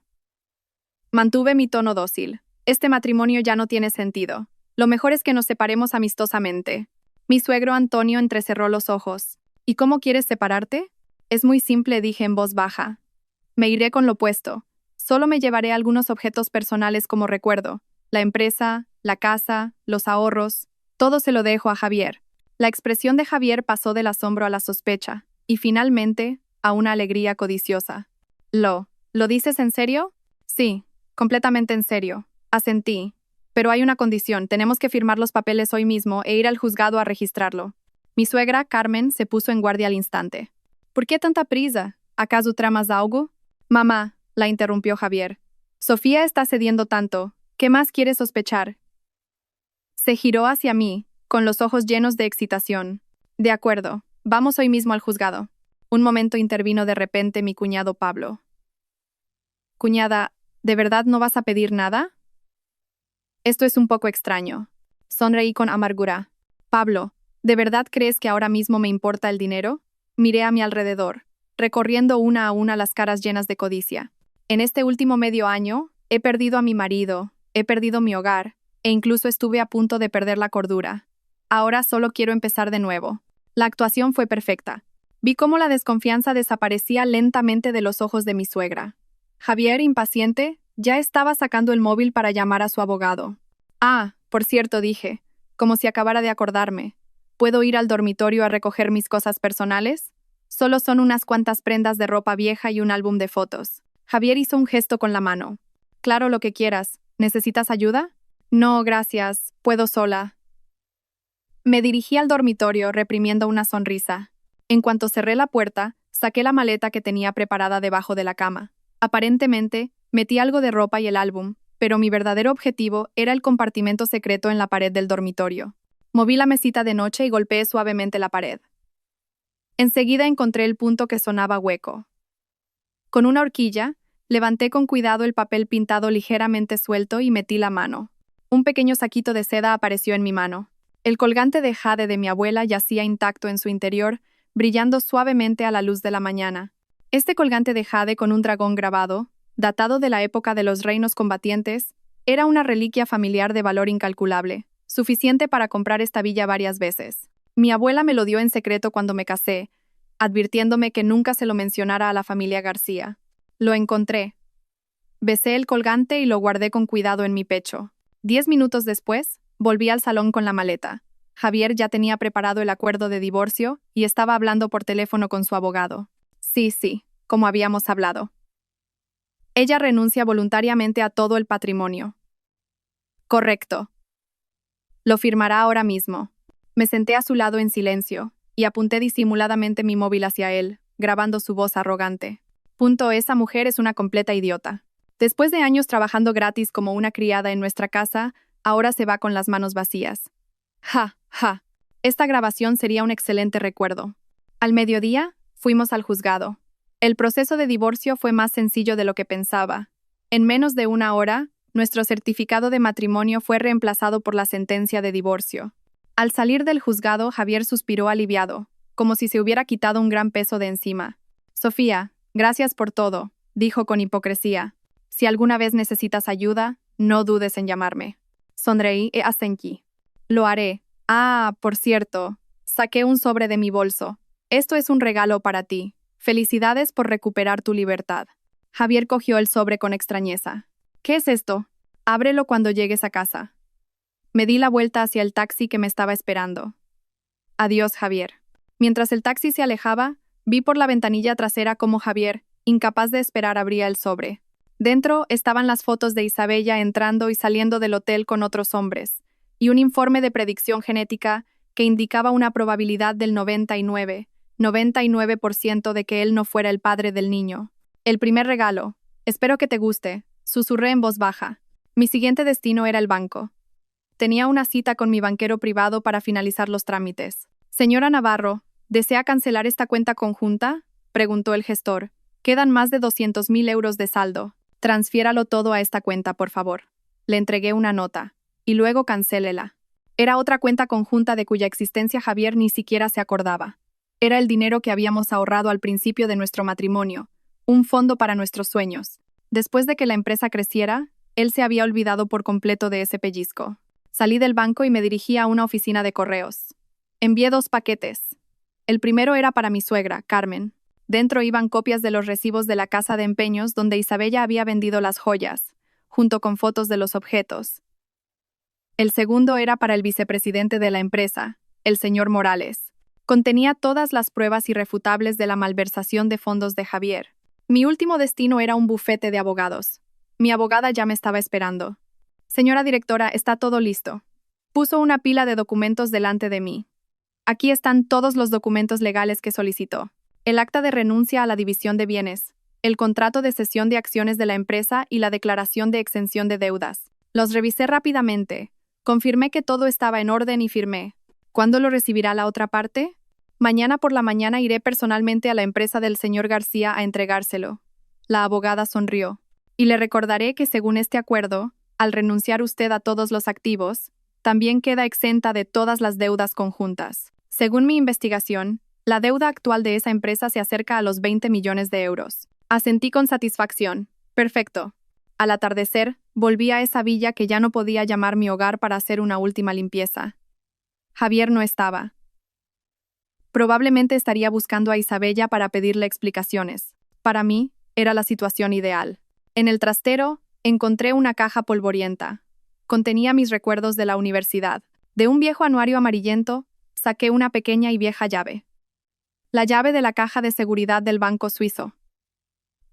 Mantuve mi tono dócil. Este matrimonio ya no tiene sentido. Lo mejor es que nos separemos amistosamente. Mi suegro Antonio entrecerró los ojos. ¿Y cómo quieres separarte? Es muy simple, dije en voz baja. Me iré con lo opuesto. Solo me llevaré algunos objetos personales como recuerdo. La empresa, la casa, los ahorros. Todo se lo dejo a Javier. La expresión de Javier pasó del asombro a la sospecha, y finalmente, a una alegría codiciosa. ¿Lo dices en serio? Sí, completamente en serio. Asentí. Pero hay una condición, tenemos que firmar los papeles hoy mismo e ir al juzgado a registrarlo. Mi suegra, Carmen, se puso en guardia al instante. ¿Por qué tanta prisa? ¿Acaso tramas algo? Mamá, la interrumpió Javier. Sofía está cediendo tanto. ¿Qué más quiere sospechar? Se giró hacia mí, con los ojos llenos de excitación. De acuerdo, vamos hoy mismo al juzgado. Un momento intervino de repente mi cuñado Pablo. Cuñada, ¿de verdad no vas a pedir nada? Esto es un poco extraño. Sonreí con amargura. Pablo, ¿de verdad crees que ahora mismo me importa el dinero? Miré a mi alrededor, recorriendo una a una las caras llenas de codicia. En este último medio año, he perdido a mi marido, he perdido mi hogar, e incluso estuve a punto de perder la cordura. Ahora solo quiero empezar de nuevo. La actuación fue perfecta. Vi cómo la desconfianza desaparecía lentamente de los ojos de mi suegra. Javier, impaciente, ya estaba sacando el móvil para llamar a su abogado. Ah, por cierto, dije, como si acabara de acordarme. ¿Puedo ir al dormitorio a recoger mis cosas personales? Solo son unas cuantas prendas de ropa vieja y un álbum de fotos. Javier hizo un gesto con la mano. Claro, lo que quieras. ¿Necesitas ayuda? No, gracias. Puedo sola. Me dirigí al dormitorio reprimiendo una sonrisa. En cuanto cerré la puerta, saqué la maleta que tenía preparada debajo de la cama. Aparentemente, metí algo de ropa y el álbum, pero mi verdadero objetivo era el compartimento secreto en la pared del dormitorio. Moví la mesita de noche y golpeé suavemente la pared. Enseguida encontré el punto que sonaba hueco. Con una horquilla, levanté con cuidado el papel pintado ligeramente suelto y metí la mano. Un pequeño saquito de seda apareció en mi mano. El colgante de jade de mi abuela yacía intacto en su interior, brillando suavemente a la luz de la mañana. Este colgante de jade con un dragón grabado, datado de la época de los reinos combatientes, era una reliquia familiar de valor incalculable, suficiente para comprar esta villa varias veces. Mi abuela me lo dio en secreto cuando me casé, advirtiéndome que nunca se lo mencionara a la familia García. Lo encontré. Besé el colgante y lo guardé con cuidado en mi pecho. 10 minutos después, volví al salón con la maleta. Javier ya tenía preparado el acuerdo de divorcio y estaba hablando por teléfono con su abogado. Sí, como habíamos hablado. Ella renuncia voluntariamente a todo el patrimonio. Correcto. Lo firmará ahora mismo. Me senté a su lado en silencio y apunté disimuladamente mi móvil hacia él, grabando su voz arrogante. Esa mujer es una completa idiota. Después de años trabajando gratis como una criada en nuestra casa, ahora se va con las manos vacías. Ja, ja. Esta grabación sería un excelente recuerdo. Al mediodía, fuimos al juzgado. El proceso de divorcio fue más sencillo de lo que pensaba. En menos de una hora, nuestro certificado de matrimonio fue reemplazado por la sentencia de divorcio. Al salir del juzgado, Javier suspiró aliviado, como si se hubiera quitado un gran peso de encima. Sofía, gracias por todo, dijo con hipocresía. Si alguna vez necesitas ayuda, no dudes en llamarme. Sonreí e asentí. Lo haré. Ah, por cierto, saqué un sobre de mi bolso. Esto es un regalo para ti. Felicidades por recuperar tu libertad. Javier cogió el sobre con extrañeza. ¿Qué es esto? Ábrelo cuando llegues a casa. Me di la vuelta hacia el taxi que me estaba esperando. Adiós, Javier. Mientras el taxi se alejaba, vi por la ventanilla trasera cómo Javier, incapaz de esperar, abría el sobre. Dentro estaban las fotos de Isabella entrando y saliendo del hotel con otros hombres, y un informe de predicción genética que indicaba una probabilidad del 99% de que él no fuera el padre del niño. El primer regalo. Espero que te guste, susurré en voz baja. Mi siguiente destino era el banco. Tenía una cita con mi banquero privado para finalizar los trámites. Señora Navarro, ¿desea cancelar esta cuenta conjunta?, preguntó el gestor. Quedan más de 200.000 euros de saldo. Transfiéralo todo a esta cuenta, por favor. Le entregué una nota. Y luego cancélela. Era otra cuenta conjunta de cuya existencia Javier ni siquiera se acordaba. Era el dinero que habíamos ahorrado al principio de nuestro matrimonio, un fondo para nuestros sueños. Después de que la empresa creciera, él se había olvidado por completo de ese pellizco. Salí del banco y me dirigí a una oficina de correos. Envié 2 paquetes. El primero era para mi suegra, Carmen. Dentro iban copias de los recibos de la casa de empeños donde Isabella había vendido las joyas, junto con fotos de los objetos. El segundo era para el vicepresidente de la empresa, el señor Morales. Contenía todas las pruebas irrefutables de la malversación de fondos de Javier. Mi último destino era un bufete de abogados. Mi abogada ya me estaba esperando. Señora directora, está todo listo. Puso una pila de documentos delante de mí. Aquí están todos los documentos legales que solicitó. El acta de renuncia a la división de bienes, el contrato de cesión de acciones de la empresa y la declaración de exención de deudas. Los revisé rápidamente. Confirmé que todo estaba en orden y firmé. ¿Cuándo lo recibirá la otra parte? Mañana por la mañana iré personalmente a la empresa del señor García a entregárselo. La abogada sonrió. Y le recordaré que según este acuerdo, al renunciar usted a todos los activos, también queda exenta de todas las deudas conjuntas. Según mi investigación, la deuda actual de esa empresa se acerca a los 20 millones de euros. Asentí con satisfacción. Perfecto. Al atardecer, volví a esa villa que ya no podía llamar mi hogar para hacer una última limpieza. Javier no estaba. Probablemente estaría buscando a Isabella para pedirle explicaciones. Para mí, era la situación ideal. En el trastero, encontré una caja polvorienta. Contenía mis recuerdos de la universidad. De un viejo anuario amarillento, saqué una pequeña y vieja llave. La llave de la caja de seguridad del banco suizo.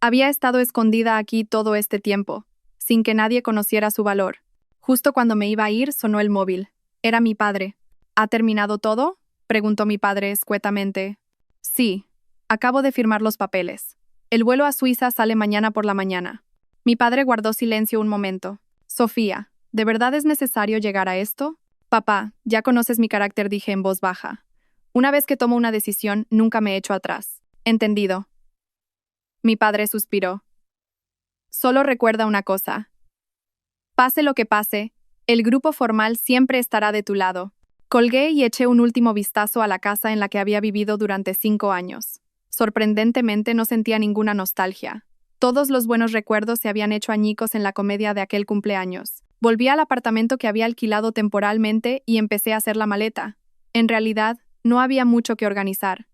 Había estado escondida aquí todo este tiempo, sin que nadie conociera su valor. Justo cuando me iba a ir, sonó el móvil. Era mi padre. ¿Ha terminado todo?, preguntó mi padre escuetamente. Sí, acabo de firmar los papeles. El vuelo a Suiza sale mañana por la mañana. Mi padre guardó silencio un momento. Sofía, ¿de verdad es necesario llegar a esto? Papá, ya conoces mi carácter, dije en voz baja. Una vez que tomo una decisión, nunca me echo atrás. Entendido. Mi padre suspiró. Solo recuerda una cosa. Pase lo que pase, el grupo formal siempre estará de tu lado. Colgué y eché un último vistazo a la casa en la que había vivido durante 5 años. Sorprendentemente no sentía ninguna nostalgia. Todos los buenos recuerdos se habían hecho añicos en la comedia de aquel cumpleaños. Volví al apartamento que había alquilado temporalmente y empecé a hacer la maleta. En realidad, no había mucho que organizar.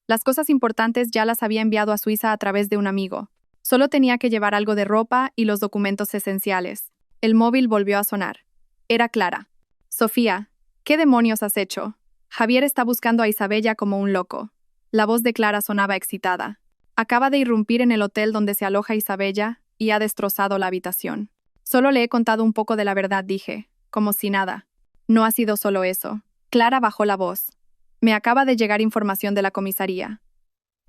Las cosas importantes ya las había enviado a Suiza a través de un amigo. Solo tenía que llevar algo de ropa y los documentos esenciales. El móvil volvió a sonar. Era Clara. Sofía, ¿qué demonios has hecho? Javier está buscando a Isabella como un loco. La voz de Clara sonaba excitada. Acaba de irrumpir en el hotel donde se aloja Isabella y ha destrozado la habitación. Solo le he contado un poco de la verdad, dije, como si nada. No ha sido solo eso. Clara bajó la voz. Me acaba de llegar información de la comisaría.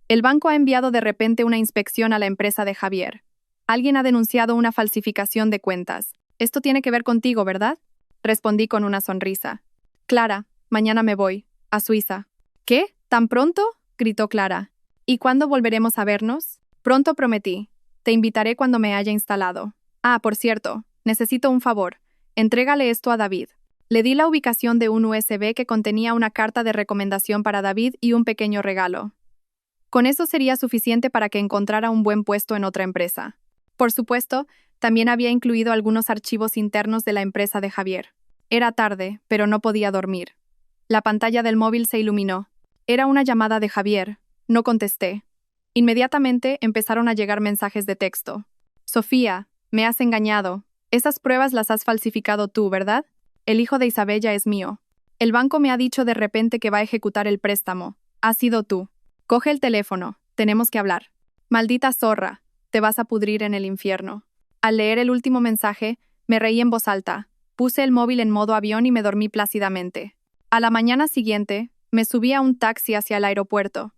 El banco ha enviado de repente una inspección a la empresa de Javier. Alguien ha denunciado una falsificación de cuentas. Esto tiene que ver contigo, ¿verdad? Respondí con una sonrisa. Clara, mañana me voy, a Suiza. ¿Qué? ¿Tan pronto? Gritó Clara. ¿Y cuándo volveremos a vernos? Pronto prometí. Te invitaré cuando me haya instalado. Ah, por cierto, necesito un favor. Entrégale esto a David. Le di la ubicación de un USB que contenía una carta de recomendación para David y un pequeño regalo. Con eso sería suficiente para que encontrara un buen puesto en otra empresa. Por supuesto, también había incluido algunos archivos internos de la empresa de Javier. Era tarde, pero no podía dormir. La pantalla del móvil se iluminó. Era una llamada de Javier. No contesté. Inmediatamente empezaron a llegar mensajes de texto. Sofía, me has engañado. Esas pruebas las has falsificado tú, ¿verdad? El hijo de Isabella es mío. El banco me ha dicho de repente que va a ejecutar el préstamo. Has sido tú. Coge el teléfono. Tenemos que hablar. Maldita zorra. Te vas a pudrir en el infierno. Al leer el último mensaje, me reí en voz alta. Puse el móvil en modo avión y me dormí plácidamente. A la mañana siguiente, me subí a un taxi hacia el aeropuerto.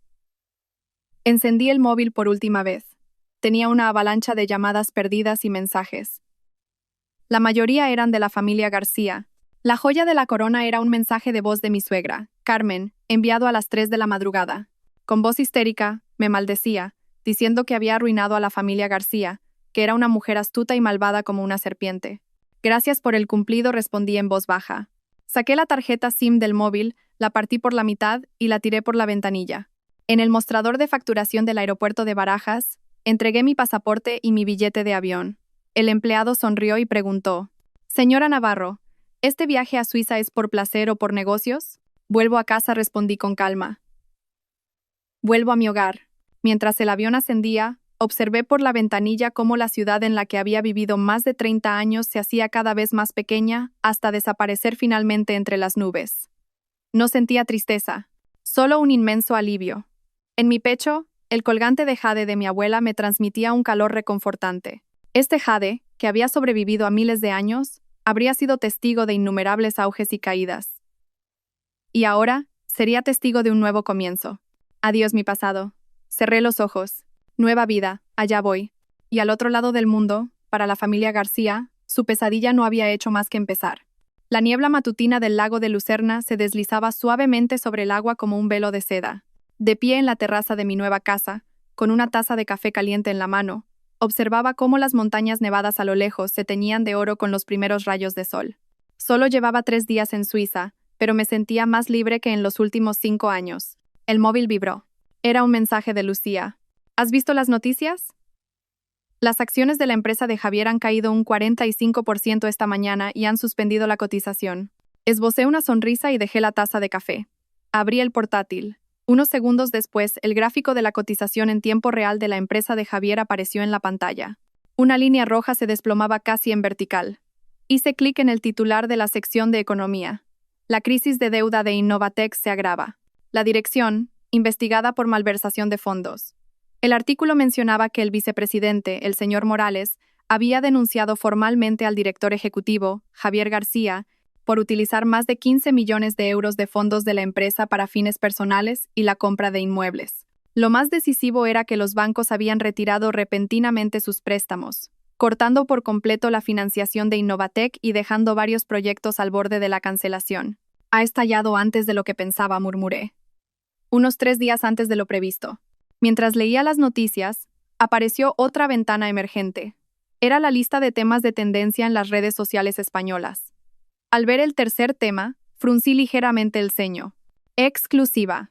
Encendí el móvil por última vez. Tenía una avalancha de llamadas perdidas y mensajes. La mayoría eran de la familia García. La joya de la corona era un mensaje de voz de mi suegra, Carmen, enviado a las 3 de la madrugada. Con voz histérica, me maldecía, diciendo que había arruinado a la familia García, que era una mujer astuta y malvada como una serpiente. Gracias por el cumplido, respondí en voz baja. Saqué la tarjeta SIM del móvil, la partí por la mitad y la tiré por la ventanilla. En el mostrador de facturación del aeropuerto de Barajas, entregué mi pasaporte y mi billete de avión. El empleado sonrió y preguntó: «Señora Navarro, ¿este viaje a Suiza es por placer o por negocios?» «Vuelvo a casa», respondí con calma. Vuelvo a mi hogar. Mientras el avión ascendía, observé por la ventanilla cómo la ciudad en la que había vivido más de 30 años se hacía cada vez más pequeña hasta desaparecer finalmente entre las nubes. No sentía tristeza, solo un inmenso alivio. En mi pecho, el colgante de jade de mi abuela me transmitía un calor reconfortante. Este jade, que había sobrevivido a miles de años, habría sido testigo de innumerables auges y caídas. Y ahora, sería testigo de un nuevo comienzo. Adiós mi pasado. Cerré los ojos. Nueva vida, allá voy. Y al otro lado del mundo, para la familia García, su pesadilla no había hecho más que empezar. La niebla matutina del lago de Lucerna se deslizaba suavemente sobre el agua como un velo de seda. De pie en la terraza de mi nueva casa, con una taza de café caliente en la mano, observaba cómo las montañas nevadas a lo lejos se teñían de oro con los primeros rayos de sol. Solo llevaba 3 días en Suiza, pero me sentía más libre que en los últimos 5 años. El móvil vibró. Era un mensaje de Lucía. ¿Has visto las noticias? Las acciones de la empresa de Javier han caído un 45% esta mañana y han suspendido la cotización. Esbocé una sonrisa y dejé la taza de café. Abrí el portátil. Unos segundos después, el gráfico de la cotización en tiempo real de la empresa de Javier apareció en la pantalla. Una línea roja se desplomaba casi en vertical. Hice clic en el titular de la sección de Economía. La crisis de deuda de Innovatec se agrava. La dirección, investigada por malversación de fondos. El artículo mencionaba que el vicepresidente, el señor Morales, había denunciado formalmente al director ejecutivo, Javier García, por utilizar más de 15 millones de euros de fondos de la empresa para fines personales y la compra de inmuebles. Lo más decisivo era que los bancos habían retirado repentinamente sus préstamos, cortando por completo la financiación de Innovatec y dejando varios proyectos al borde de la cancelación. Ha estallado antes de lo que pensaba, murmuré. Unos 3 días antes de lo previsto. Mientras leía las noticias, apareció otra ventana emergente. Era la lista de temas de tendencia en las redes sociales españolas. Al ver el tercer tema, fruncí ligeramente el ceño. Exclusiva.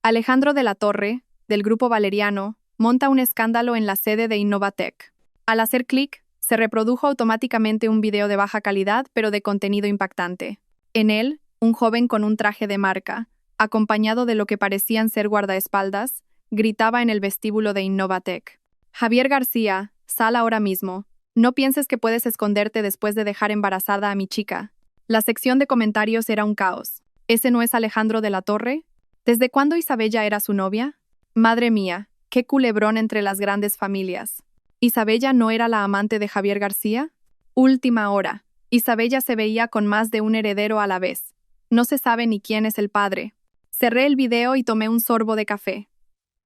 Alejandro de la Torre, del Grupo Valeriano, monta un escándalo en la sede de Innovatec. Al hacer clic, se reprodujo automáticamente un video de baja calidad pero de contenido impactante. En él, un joven con un traje de marca, acompañado de lo que parecían ser guardaespaldas, gritaba en el vestíbulo de Innovatec. Javier García, sal ahora mismo. No pienses que puedes esconderte después de dejar embarazada a mi chica. La sección de comentarios era un caos. ¿Ese no es Alejandro de la Torre? ¿Desde cuándo Isabella era su novia? Madre mía, qué culebrón entre las grandes familias. ¿Isabella no era la amante de Javier García? Última hora. Isabella se veía con más de un heredero a la vez. No se sabe ni quién es el padre. Cerré el video y tomé un sorbo de café.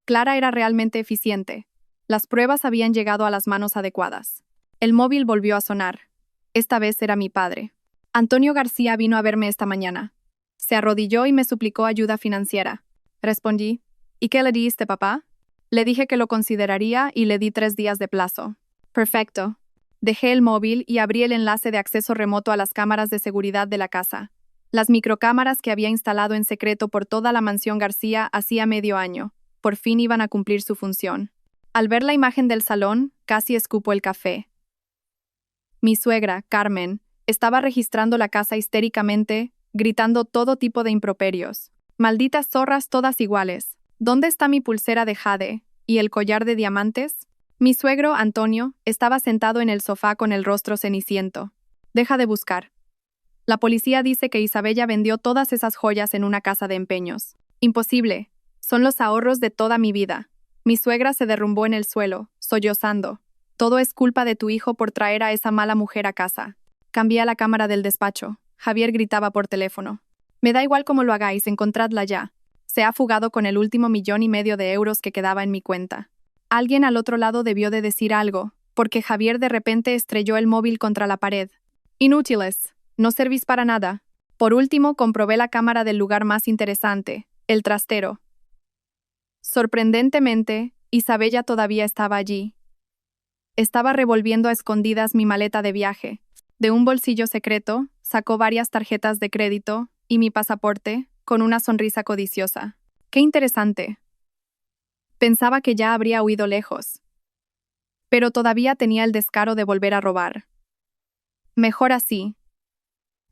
Clara era realmente eficiente. Las pruebas habían llegado a las manos adecuadas. El móvil volvió a sonar. Esta vez era mi padre. Antonio García vino a verme esta mañana. Se arrodilló y me suplicó ayuda financiera. Respondí, ¿y qué le diste, papá? Le dije que lo consideraría y le di 3 días de plazo. Perfecto. Dejé el móvil y abrí el enlace de acceso remoto a las cámaras de seguridad de la casa. Las microcámaras que había instalado en secreto por toda la mansión García hacía medio año. Por fin iban a cumplir su función. Al ver la imagen del salón, casi escupo el café. Mi suegra, Carmen, estaba registrando la casa histéricamente, gritando todo tipo de improperios. Malditas zorras todas iguales. ¿Dónde está mi pulsera de jade? ¿Y el collar de diamantes? Mi suegro, Antonio, estaba sentado en el sofá con el rostro ceniciento. Deja de buscar. La policía dice que Isabella vendió todas esas joyas en una casa de empeños. Imposible. Son los ahorros de toda mi vida. Mi suegra se derrumbó en el suelo, sollozando. Todo es culpa de tu hijo por traer a esa mala mujer a casa. Cambié a la cámara del despacho. Javier gritaba por teléfono. Me da igual cómo lo hagáis, encontradla ya. Se ha fugado con el último 1,5 millones de euros que quedaba en mi cuenta. Alguien al otro lado debió de decir algo, porque Javier de repente estrelló el móvil contra la pared. Inútiles. No servís para nada. Por último, comprobé la cámara del lugar más interesante, el trastero. Sorprendentemente, Isabella todavía estaba allí. Estaba revolviendo a escondidas mi maleta de viaje. De un bolsillo secreto, sacó varias tarjetas de crédito y mi pasaporte, con una sonrisa codiciosa. ¡Qué interesante! Pensaba que ya habría huido lejos. Pero todavía tenía el descaro de volver a robar. Mejor así.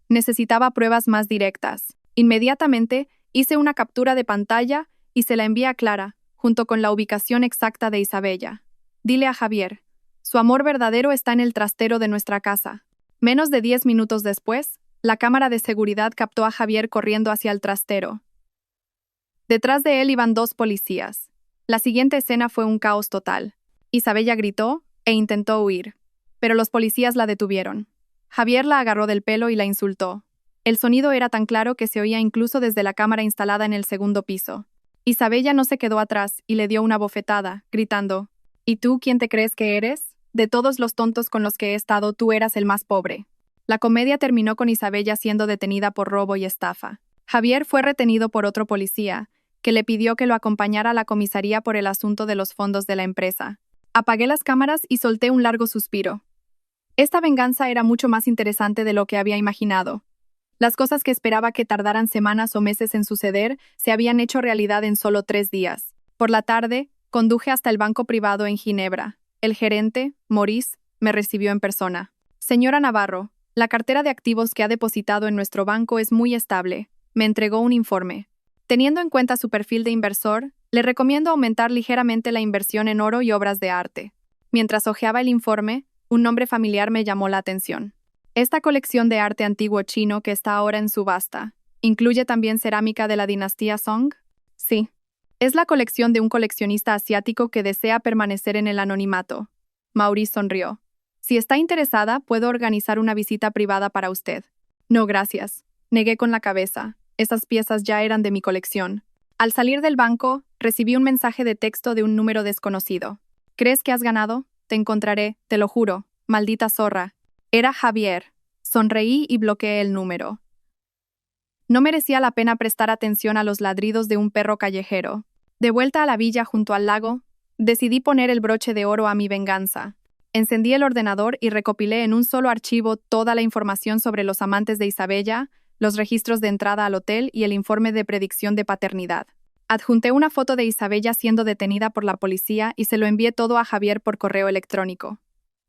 Necesitaba pruebas más directas. Inmediatamente hice una captura de pantalla y se la envié a Clara, junto con la ubicación exacta de Isabella. Dile a Javier, su amor verdadero está en el trastero de nuestra casa. Menos de 10 minutos después, la cámara de seguridad captó a Javier corriendo hacia el trastero. Detrás de él iban 2 policías. La siguiente escena fue un caos total. Isabella gritó e intentó huir, pero los policías la detuvieron. Javier la agarró del pelo y la insultó. El sonido era tan claro que se oía incluso desde la cámara instalada en el segundo piso. Isabella no se quedó atrás y le dio una bofetada, gritando, ¿y tú quién te crees que eres? De todos los tontos con los que he estado, tú eras el más pobre. La comedia terminó con Isabella siendo detenida por robo y estafa. Javier fue retenido por otro policía, que le pidió que lo acompañara a la comisaría por el asunto de los fondos de la empresa. Apagué las cámaras y solté un largo suspiro. Esta venganza era mucho más interesante de lo que había imaginado. Las cosas que esperaba que tardaran semanas o meses en suceder se habían hecho realidad en solo 3 días. Por la tarde, conduje hasta el banco privado en Ginebra. El gerente, Maurice, me recibió en persona. Señora Navarro, la cartera de activos que ha depositado en nuestro banco es muy estable. Me entregó un informe. Teniendo en cuenta su perfil de inversor, le recomiendo aumentar ligeramente la inversión en oro y obras de arte. Mientras hojeaba el informe, un nombre familiar me llamó la atención. Esta colección de arte antiguo chino que está ahora en subasta, ¿incluye también cerámica de la dinastía Song? Sí. Es la colección de un coleccionista asiático que desea permanecer en el anonimato. Maurice sonrió. Si está interesada, puedo organizar una visita privada para usted. No, gracias. Negué con la cabeza. Esas piezas ya eran de mi colección. Al salir del banco, recibí un mensaje de texto de un número desconocido. ¿Crees que has ganado? Te encontraré, te lo juro. Maldita zorra. Era Javier. Sonreí y bloqueé el número. No merecía la pena prestar atención a los ladridos de un perro callejero. De vuelta a la villa junto al lago, decidí poner el broche de oro a mi venganza. Encendí el ordenador y recopilé en un solo archivo toda la información sobre los amantes de Isabella, los registros de entrada al hotel y el informe de predicción de paternidad. Adjunté una foto de Isabella siendo detenida por la policía y se lo envié todo a Javier por correo electrónico.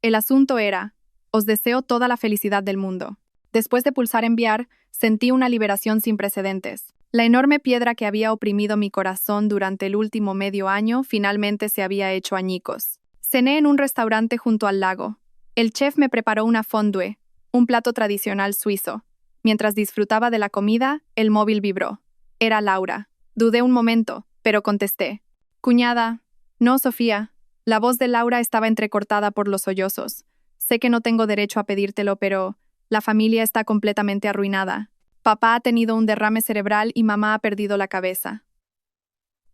El asunto era, os deseo toda la felicidad del mundo. Después de pulsar enviar, sentí una liberación sin precedentes. La enorme piedra que había oprimido mi corazón durante el último medio año finalmente se había hecho añicos. Cené en un restaurante junto al lago. El chef me preparó una fondue, un plato tradicional suizo. Mientras disfrutaba de la comida, el móvil vibró. Era Laura. Dudé un momento, pero contesté. Cuñada. No, Sofía. La voz de Laura estaba entrecortada por los sollozos. Sé que no tengo derecho a pedírtelo, pero la familia está completamente arruinada. Papá ha tenido un derrame cerebral y mamá ha perdido la cabeza.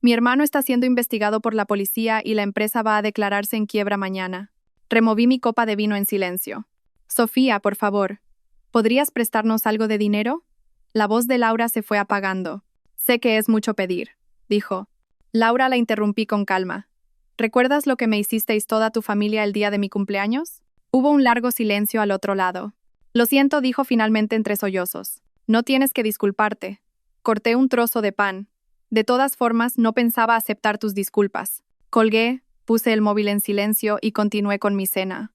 Mi hermano está siendo investigado por la policía y la empresa va a declararse en quiebra mañana. Removí mi copa de vino en silencio. Sofía, por favor, ¿podrías prestarnos algo de dinero? La voz de Laura se fue apagando. Sé que es mucho pedir, dijo. Laura la interrumpí con calma. ¿Recuerdas lo que me hicisteis toda tu familia el día de mi cumpleaños? Hubo un largo silencio al otro lado. Lo siento, dijo finalmente entre sollozos. No tienes que disculparte. Corté un trozo de pan. De todas formas, no pensaba aceptar tus disculpas. Colgué, puse el móvil en silencio y continué con mi cena.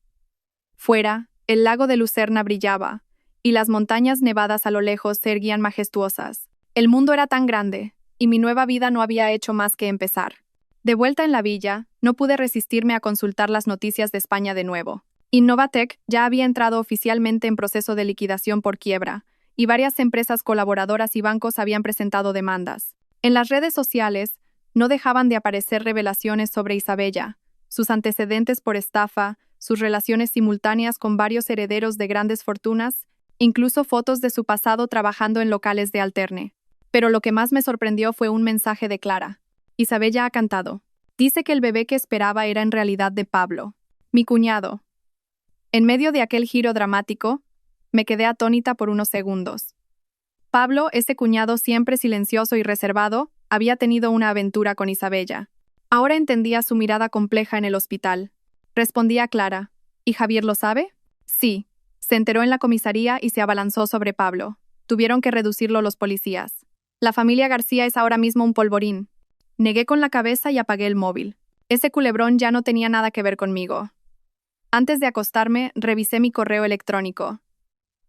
Fuera, el lago de Lucerna brillaba, y las montañas nevadas a lo lejos se erguían majestuosas. El mundo era tan grande, y mi nueva vida no había hecho más que empezar. De vuelta en la villa, no pude resistirme a consultar las noticias de España de nuevo. Innovatec ya había entrado oficialmente en proceso de liquidación por quiebra, y varias empresas colaboradoras y bancos habían presentado demandas. En las redes sociales, no dejaban de aparecer revelaciones sobre Isabella, sus antecedentes por estafa, sus relaciones simultáneas con varios herederos de grandes fortunas, incluso fotos de su pasado trabajando en locales de alterne. Pero lo que más me sorprendió fue un mensaje de Clara. Isabella ha cantado. Dice que el bebé que esperaba era en realidad de Pablo, mi cuñado. En medio de aquel giro dramático, me quedé atónita por unos segundos. Pablo, ese cuñado siempre silencioso y reservado, había tenido una aventura con Isabella. Ahora entendía su mirada compleja en el hospital. Respondí a Clara. ¿Y Javier lo sabe? Sí. Se enteró en la comisaría y se abalanzó sobre Pablo. Tuvieron que reducirlo los policías. La familia García es ahora mismo un polvorín. Negué con la cabeza y apagué el móvil. Ese culebrón ya no tenía nada que ver conmigo. Antes de acostarme, revisé mi correo electrónico.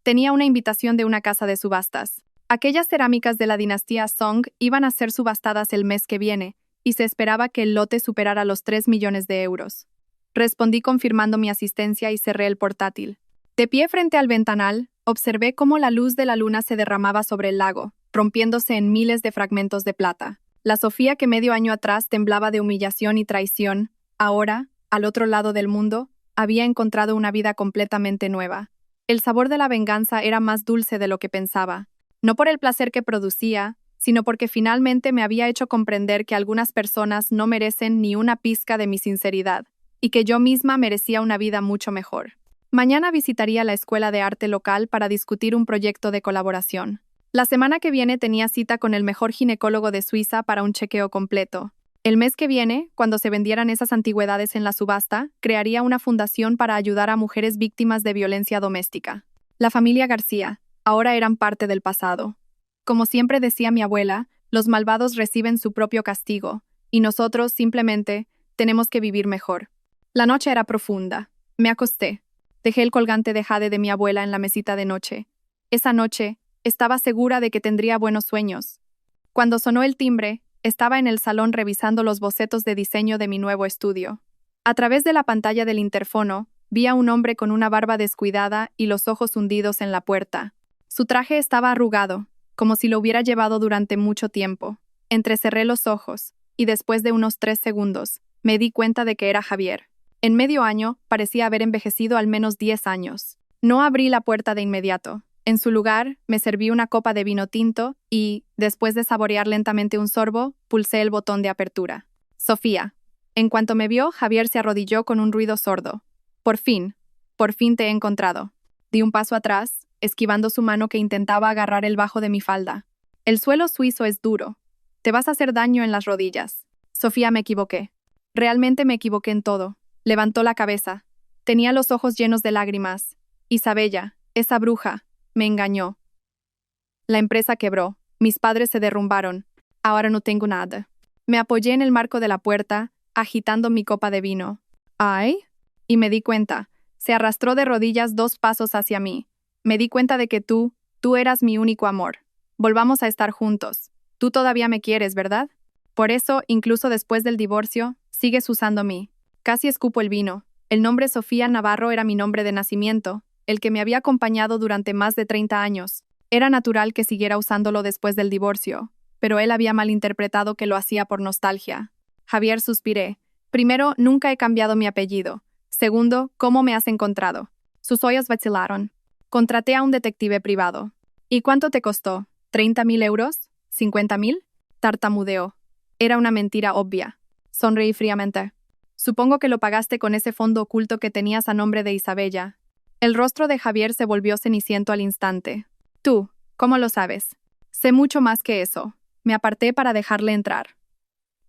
Tenía una invitación de una casa de subastas. Aquellas cerámicas de la dinastía Song iban a ser subastadas el mes que viene, y se esperaba que el lote superara los 3 millones de euros. Respondí confirmando mi asistencia y cerré el portátil. De pie frente al ventanal, observé cómo la luz de la luna se derramaba sobre el lago, rompiéndose en miles de fragmentos de plata. La Sofía que medio año atrás temblaba de humillación y traición, ahora, al otro lado del mundo, había encontrado una vida completamente nueva. El sabor de la venganza era más dulce de lo que pensaba. No por el placer que producía, sino porque finalmente me había hecho comprender que algunas personas no merecen ni una pizca de mi sinceridad, y que yo misma merecía una vida mucho mejor. Mañana visitaría la escuela de arte local para discutir un proyecto de colaboración. La semana que viene tenía cita con el mejor ginecólogo de Suiza para un chequeo completo. El mes que viene, cuando se vendieran esas antigüedades en la subasta, crearía una fundación para ayudar a mujeres víctimas de violencia doméstica. La familia García ahora eran parte del pasado. Como siempre decía mi abuela, los malvados reciben su propio castigo, y nosotros, simplemente, tenemos que vivir mejor. La noche era profunda. Me acosté. Dejé el colgante de jade de mi abuela en la mesita de noche. Esa noche, estaba segura de que tendría buenos sueños. Cuando sonó el timbre, estaba en el salón revisando los bocetos de diseño de mi nuevo estudio. A través de la pantalla del interfono, vi a un hombre con una barba descuidada y los ojos hundidos en la puerta. Su traje estaba arrugado, como si lo hubiera llevado durante mucho tiempo. Entrecerré los ojos, y después de unos 3 segundos, me di cuenta de que era Javier. En medio año, parecía haber envejecido al menos 10 años. No abrí la puerta de inmediato. En su lugar, me serví una copa de vino tinto y, después de saborear lentamente un sorbo, pulsé el botón de apertura. Sofía. En cuanto me vio, Javier se arrodilló con un ruido sordo. Por fin te he encontrado. Di un paso atrás, esquivando su mano que intentaba agarrar el bajo de mi falda. El suelo suizo es duro. Te vas a hacer daño en las rodillas. Sofía, me equivoqué. Realmente me equivoqué en todo. Levantó la cabeza. Tenía los ojos llenos de lágrimas. Isabella, esa bruja, me engañó. La empresa quebró. Mis padres se derrumbaron. Ahora no tengo nada. Me apoyé en el marco de la puerta, agitando mi copa de vino. ¿Ay? Y me di cuenta. Se arrastró de rodillas 2 pasos hacia mí. Me di cuenta de que tú eras mi único amor. Volvamos a estar juntos. Tú todavía me quieres, ¿verdad? Por eso, incluso después del divorcio, sigues usando mí. Casi escupo el vino. El nombre Sofía Navarro era mi nombre de nacimiento, el que me había acompañado durante más de 30 años. Era natural que siguiera usándolo después del divorcio, pero él había malinterpretado que lo hacía por nostalgia. Javier, suspiré. Primero, nunca he cambiado mi apellido. Segundo, ¿cómo me has encontrado? Sus ojos vacilaron. Contraté a un detective privado. ¿Y cuánto te costó? ¿30.000 euros? ¿50.000? Tartamudeó. Era una mentira obvia. Sonreí fríamente. Supongo que lo pagaste con ese fondo oculto que tenías a nombre de Isabella. El rostro de Javier se volvió ceniciento al instante. Tú, ¿cómo lo sabes? Sé mucho más que eso. Me aparté para dejarle entrar.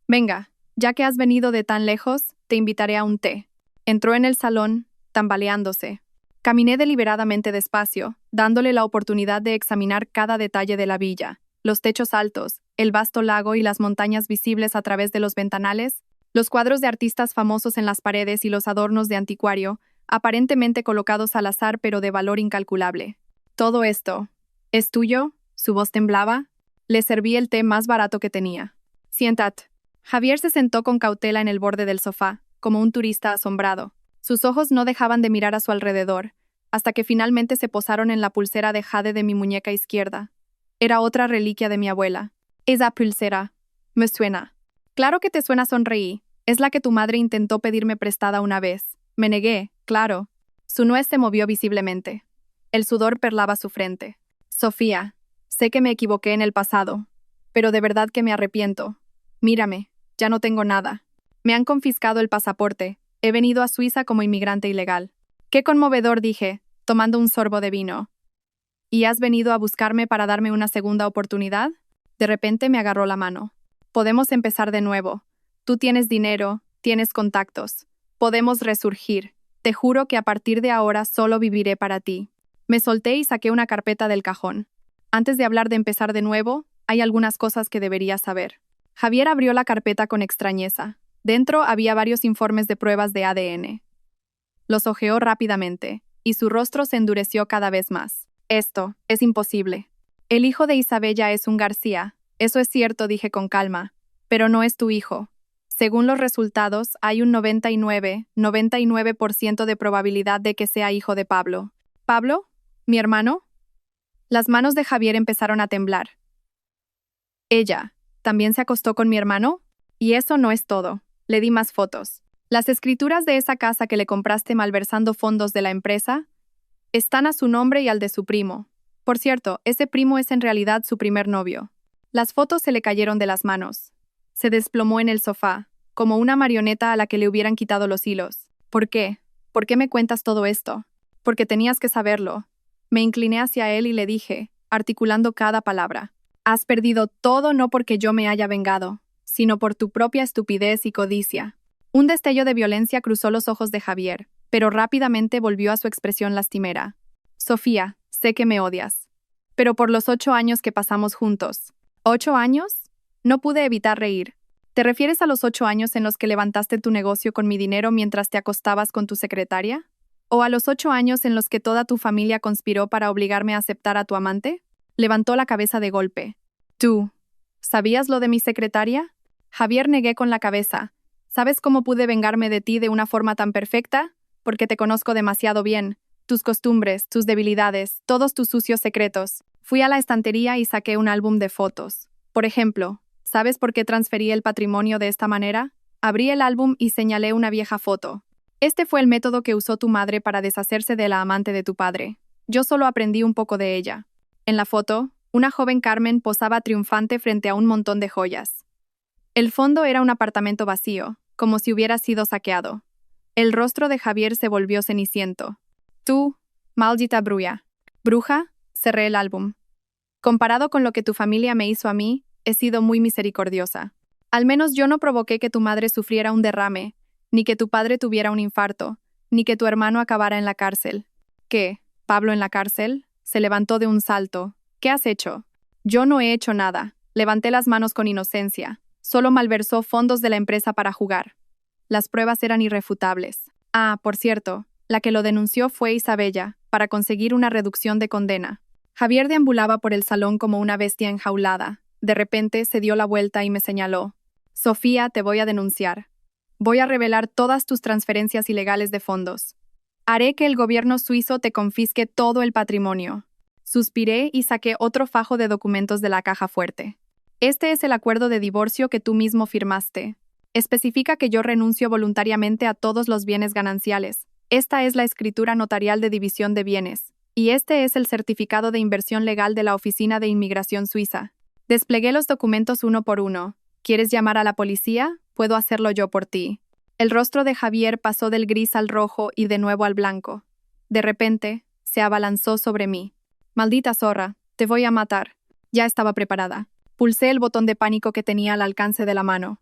Venga, ya que has venido de tan lejos, te invitaré a un té. Entró en el salón, tambaleándose. Caminé deliberadamente despacio, dándole la oportunidad de examinar cada detalle de la villa. Los techos altos, el vasto lago y las montañas visibles a través de los ventanales, los cuadros de artistas famosos en las paredes y los adornos de anticuario, aparentemente colocados al azar pero de valor incalculable. Todo esto, ¿es tuyo? Su voz temblaba. Le serví el té más barato que tenía. Siéntate. Javier se sentó con cautela en el borde del sofá, como un turista asombrado. Sus ojos no dejaban de mirar a su alrededor, hasta que finalmente se posaron en la pulsera de jade de mi muñeca izquierda. Era otra reliquia de mi abuela. Esa pulsera. Me suena. Claro que te suena, sonreí. Es la que tu madre intentó pedirme prestada una vez. Me negué, claro. Su nuez se movió visiblemente. El sudor perlaba su frente. Sofía, sé que me equivoqué en el pasado, pero de verdad que me arrepiento. Mírame, ya no tengo nada. Me han confiscado el pasaporte. He venido a Suiza como inmigrante ilegal. Qué conmovedor, dije, tomando un sorbo de vino. ¿Y has venido a buscarme para darme una segunda oportunidad? De repente me agarró la mano. Podemos empezar de nuevo. Tú tienes dinero, tienes contactos. Podemos resurgir. Te juro que a partir de ahora solo viviré para ti. Me solté y saqué una carpeta del cajón. Antes de hablar de empezar de nuevo, hay algunas cosas que deberías saber. Javier abrió la carpeta con extrañeza. Dentro había varios informes de pruebas de ADN. Los hojeó rápidamente, y su rostro se endureció cada vez más. Esto es imposible. El hijo de Isabella es un García. Eso es cierto, dije con calma, pero no es tu hijo. Según los resultados, hay un 99% de probabilidad de que sea hijo de Pablo. ¿Pablo? ¿Mi hermano? Las manos de Javier empezaron a temblar. ¿Ella también se acostó con mi hermano? Y eso no es todo. Le di más fotos. Las escrituras de esa casa que le compraste malversando fondos de la empresa están a su nombre y al de su primo. Por cierto, ese primo es en realidad su primer novio. Las fotos se le cayeron de las manos. Se desplomó en el sofá, como una marioneta a la que le hubieran quitado los hilos. ¿Por qué? ¿Por qué me cuentas todo esto? Porque tenías que saberlo. Me incliné hacia él y le dije, articulando cada palabra. Has perdido todo no porque yo me haya vengado, sino por tu propia estupidez y codicia. Un destello de violencia cruzó los ojos de Javier, pero rápidamente volvió a su expresión lastimera. Sofía, sé que me odias. Pero por los 8 años que pasamos juntos. ¿8 años? No pude evitar reír. ¿Te refieres a los 8 años en los que levantaste tu negocio con mi dinero mientras te acostabas con tu secretaria? ¿O a los 8 años en los que toda tu familia conspiró para obligarme a aceptar a tu amante? Levantó la cabeza de golpe. ¿Tú sabías lo de mi secretaria? Javier negué con la cabeza. ¿Sabes cómo pude vengarme de ti de una forma tan perfecta? Porque te conozco demasiado bien. Tus costumbres, tus debilidades, todos tus sucios secretos. Fui a la estantería y saqué un álbum de fotos. Por ejemplo, ¿sabes por qué transferí el patrimonio de esta manera? Abrí el álbum y señalé una vieja foto. Este fue el método que usó tu madre para deshacerse de la amante de tu padre. Yo solo aprendí un poco de ella. En la foto, una joven Carmen posaba triunfante frente a un montón de joyas. El fondo era un apartamento vacío, como si hubiera sido saqueado. El rostro de Javier se volvió ceniciento. Tú, maldita bruja. ¿Bruja? Cerré el álbum. Comparado con lo que tu familia me hizo a mí, he sido muy misericordiosa. Al menos yo no provoqué que tu madre sufriera un derrame, ni que tu padre tuviera un infarto, ni que tu hermano acabara en la cárcel. ¿Qué? ¿Pablo en la cárcel? Se levantó de un salto. ¿Qué has hecho? Yo no he hecho nada. Levanté las manos con inocencia. Solo malversó fondos de la empresa para jugar. Las pruebas eran irrefutables. Ah, por cierto, la que lo denunció fue Isabella, para conseguir una reducción de condena. Javier deambulaba por el salón como una bestia enjaulada. De repente se dio la vuelta y me señaló. Sofía, te voy a denunciar. Voy a revelar todas tus transferencias ilegales de fondos. Haré que el gobierno suizo te confisque todo el patrimonio. Suspiré y saqué otro fajo de documentos de la caja fuerte. Este es el acuerdo de divorcio que tú mismo firmaste. Especifica que yo renuncio voluntariamente a todos los bienes gananciales. Esta es la escritura notarial de división de bienes. Y este es el certificado de inversión legal de la Oficina de Inmigración Suiza. Desplegué los documentos uno por uno. ¿Quieres llamar a la policía? Puedo hacerlo yo por ti. El rostro de Javier pasó del gris al rojo y de nuevo al blanco. De repente, se abalanzó sobre mí. Maldita zorra, te voy a matar. Ya estaba preparada. Pulsé el botón de pánico que tenía al alcance de la mano.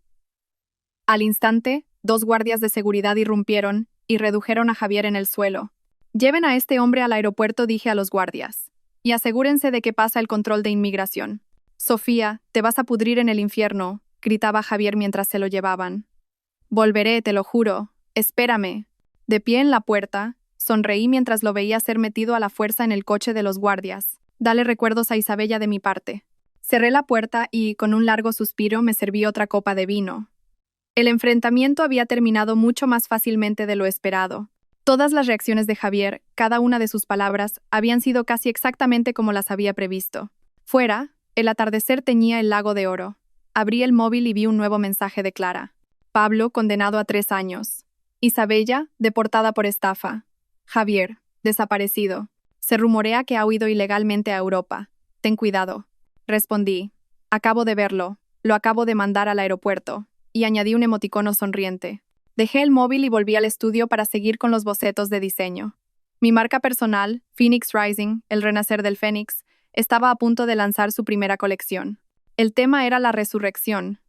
Al instante, 2 guardias de seguridad irrumpieron y redujeron a Javier en el suelo. Lleven a este hombre al aeropuerto, dije a los guardias, y asegúrense de que pasa el control de inmigración. Sofía, te vas a pudrir en el infierno, gritaba Javier mientras se lo llevaban. Volveré, te lo juro. Espérame. De pie en la puerta, sonreí mientras lo veía ser metido a la fuerza en el coche de los guardias. Dale recuerdos a Isabella de mi parte. Cerré la puerta y, con un largo suspiro, me serví otra copa de vino. El enfrentamiento había terminado mucho más fácilmente de lo esperado. Todas las reacciones de Javier, cada una de sus palabras, habían sido casi exactamente como las había previsto. Fuera, el atardecer teñía el lago de oro. Abrí el móvil y vi un nuevo mensaje de Clara. Pablo, condenado a 3 años. Isabella, deportada por estafa. Javier, desaparecido. Se rumorea que ha huido ilegalmente a Europa. Ten cuidado. Respondí. Acabo de verlo. Lo acabo de mandar al aeropuerto. Y añadí un emoticono sonriente. Dejé el móvil y volví al estudio para seguir con los bocetos de diseño. Mi marca personal, Phoenix Rising, el renacer del Fénix, estaba a punto de lanzar su primera colección. El tema era la resurrección.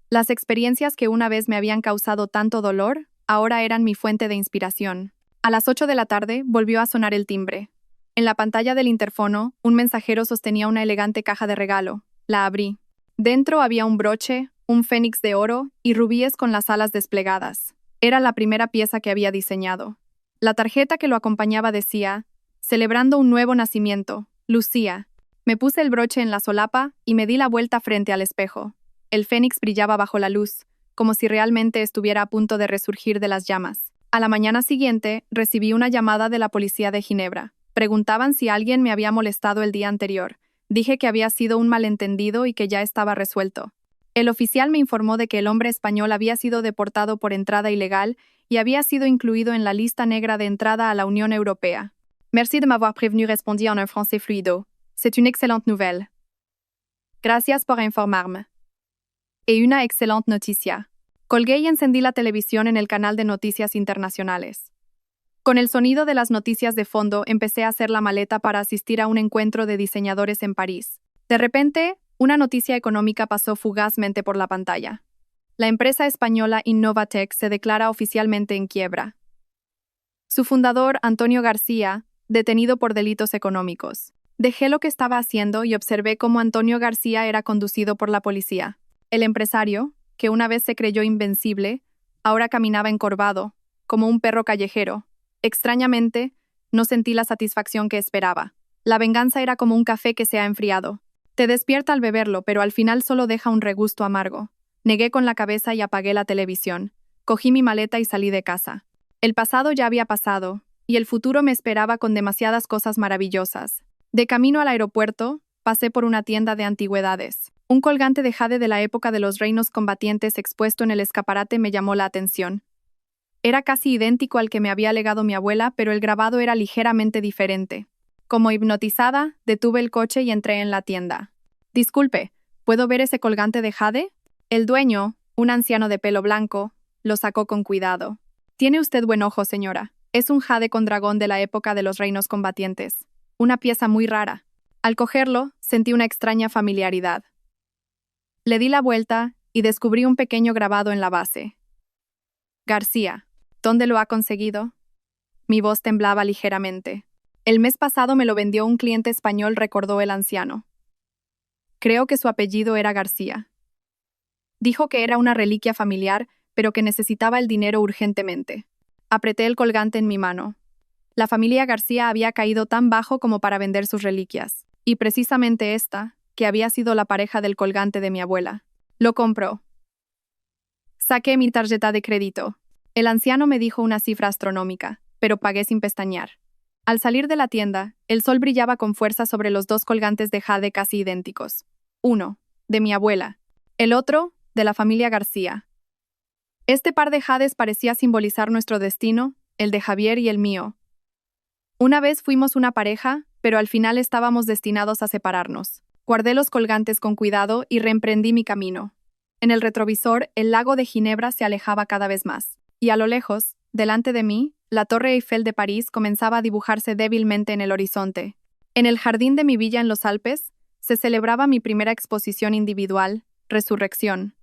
Las experiencias que una vez me habían causado tanto dolor, ahora eran mi fuente de inspiración. A las 8 de la tarde volvió a sonar el timbre. En la pantalla del interfono, un mensajero sostenía una elegante caja de regalo. La abrí. Dentro había un broche, un fénix de oro y rubíes con las alas desplegadas. Era la primera pieza que había diseñado. La tarjeta que lo acompañaba decía, celebrando un nuevo nacimiento, Lucía. Me puse el broche en la solapa y me di la vuelta frente al espejo. El fénix brillaba bajo la luz, como si realmente estuviera a punto de resurgir de las llamas. A la mañana siguiente, recibí una llamada de la policía de Ginebra. Preguntaban si alguien me había molestado el día anterior. Dije que había sido un malentendido y que ya estaba resuelto. El oficial me informó de que el hombre español había sido deportado por entrada ilegal y había sido incluido en la lista negra de entrada a la Unión Europea. Merci de m'avoir prévenu, respondí en un français fluido. C'est une excellente nouvelle. Gracias por informarme. Y una excelente noticia. Colgué y encendí la televisión en el canal de noticias internacionales. Con el sonido de las noticias de fondo, empecé a hacer la maleta para asistir a un encuentro de diseñadores en París. De repente, una noticia económica pasó fugazmente por la pantalla. La empresa española Innovatec se declara oficialmente en quiebra. Su fundador, Antonio García, detenido por delitos económicos. Dejé lo que estaba haciendo y observé cómo Antonio García era conducido por la policía. El empresario, que una vez se creyó invencible, ahora caminaba encorvado, como un perro callejero. Extrañamente, no sentí la satisfacción que esperaba. La venganza era como un café que se ha enfriado. Te despierta al beberlo, pero al final solo deja un regusto amargo. Negué con la cabeza y apagué la televisión. Cogí mi maleta y salí de casa. El pasado ya había pasado, y el futuro me esperaba con demasiadas cosas maravillosas. De camino al aeropuerto, pasé por una tienda de antigüedades. Un colgante de jade de la época de los reinos combatientes expuesto en el escaparate me llamó la atención. Era casi idéntico al que me había legado mi abuela, pero el grabado era ligeramente diferente. Como hipnotizada, detuve el coche y entré en la tienda. Disculpe, ¿puedo ver ese colgante de jade? El dueño, un anciano de pelo blanco, lo sacó con cuidado. Tiene usted buen ojo, señora. Es un jade con dragón de la época de los reinos combatientes. Una pieza muy rara. Al cogerlo, sentí una extraña familiaridad. Le di la vuelta y descubrí un pequeño grabado en la base. García, ¿dónde lo ha conseguido? Mi voz temblaba ligeramente. El mes pasado me lo vendió un cliente español, recordó el anciano. Creo que su apellido era García. Dijo que era una reliquia familiar, pero que necesitaba el dinero urgentemente. Apreté el colgante en mi mano. La familia García había caído tan bajo como para vender sus reliquias, y precisamente esta, que había sido la pareja del colgante de mi abuela, lo compró. Saqué mi tarjeta de crédito. El anciano me dijo una cifra astronómica, pero pagué sin pestañear. Al salir de la tienda, el sol brillaba con fuerza sobre los 2 colgantes de jade casi idénticos. Uno, de mi abuela. El otro, de la familia García. Este par de jades parecía simbolizar nuestro destino, el de Javier y el mío. Una vez fuimos una pareja, pero al final estábamos destinados a separarnos. Guardé los colgantes con cuidado y reemprendí mi camino. En el retrovisor, el lago de Ginebra se alejaba cada vez más. Y a lo lejos, delante de mí, la Torre Eiffel de París comenzaba a dibujarse débilmente en el horizonte. En el jardín de mi villa en los Alpes, se celebraba mi primera exposición individual, Resurrección.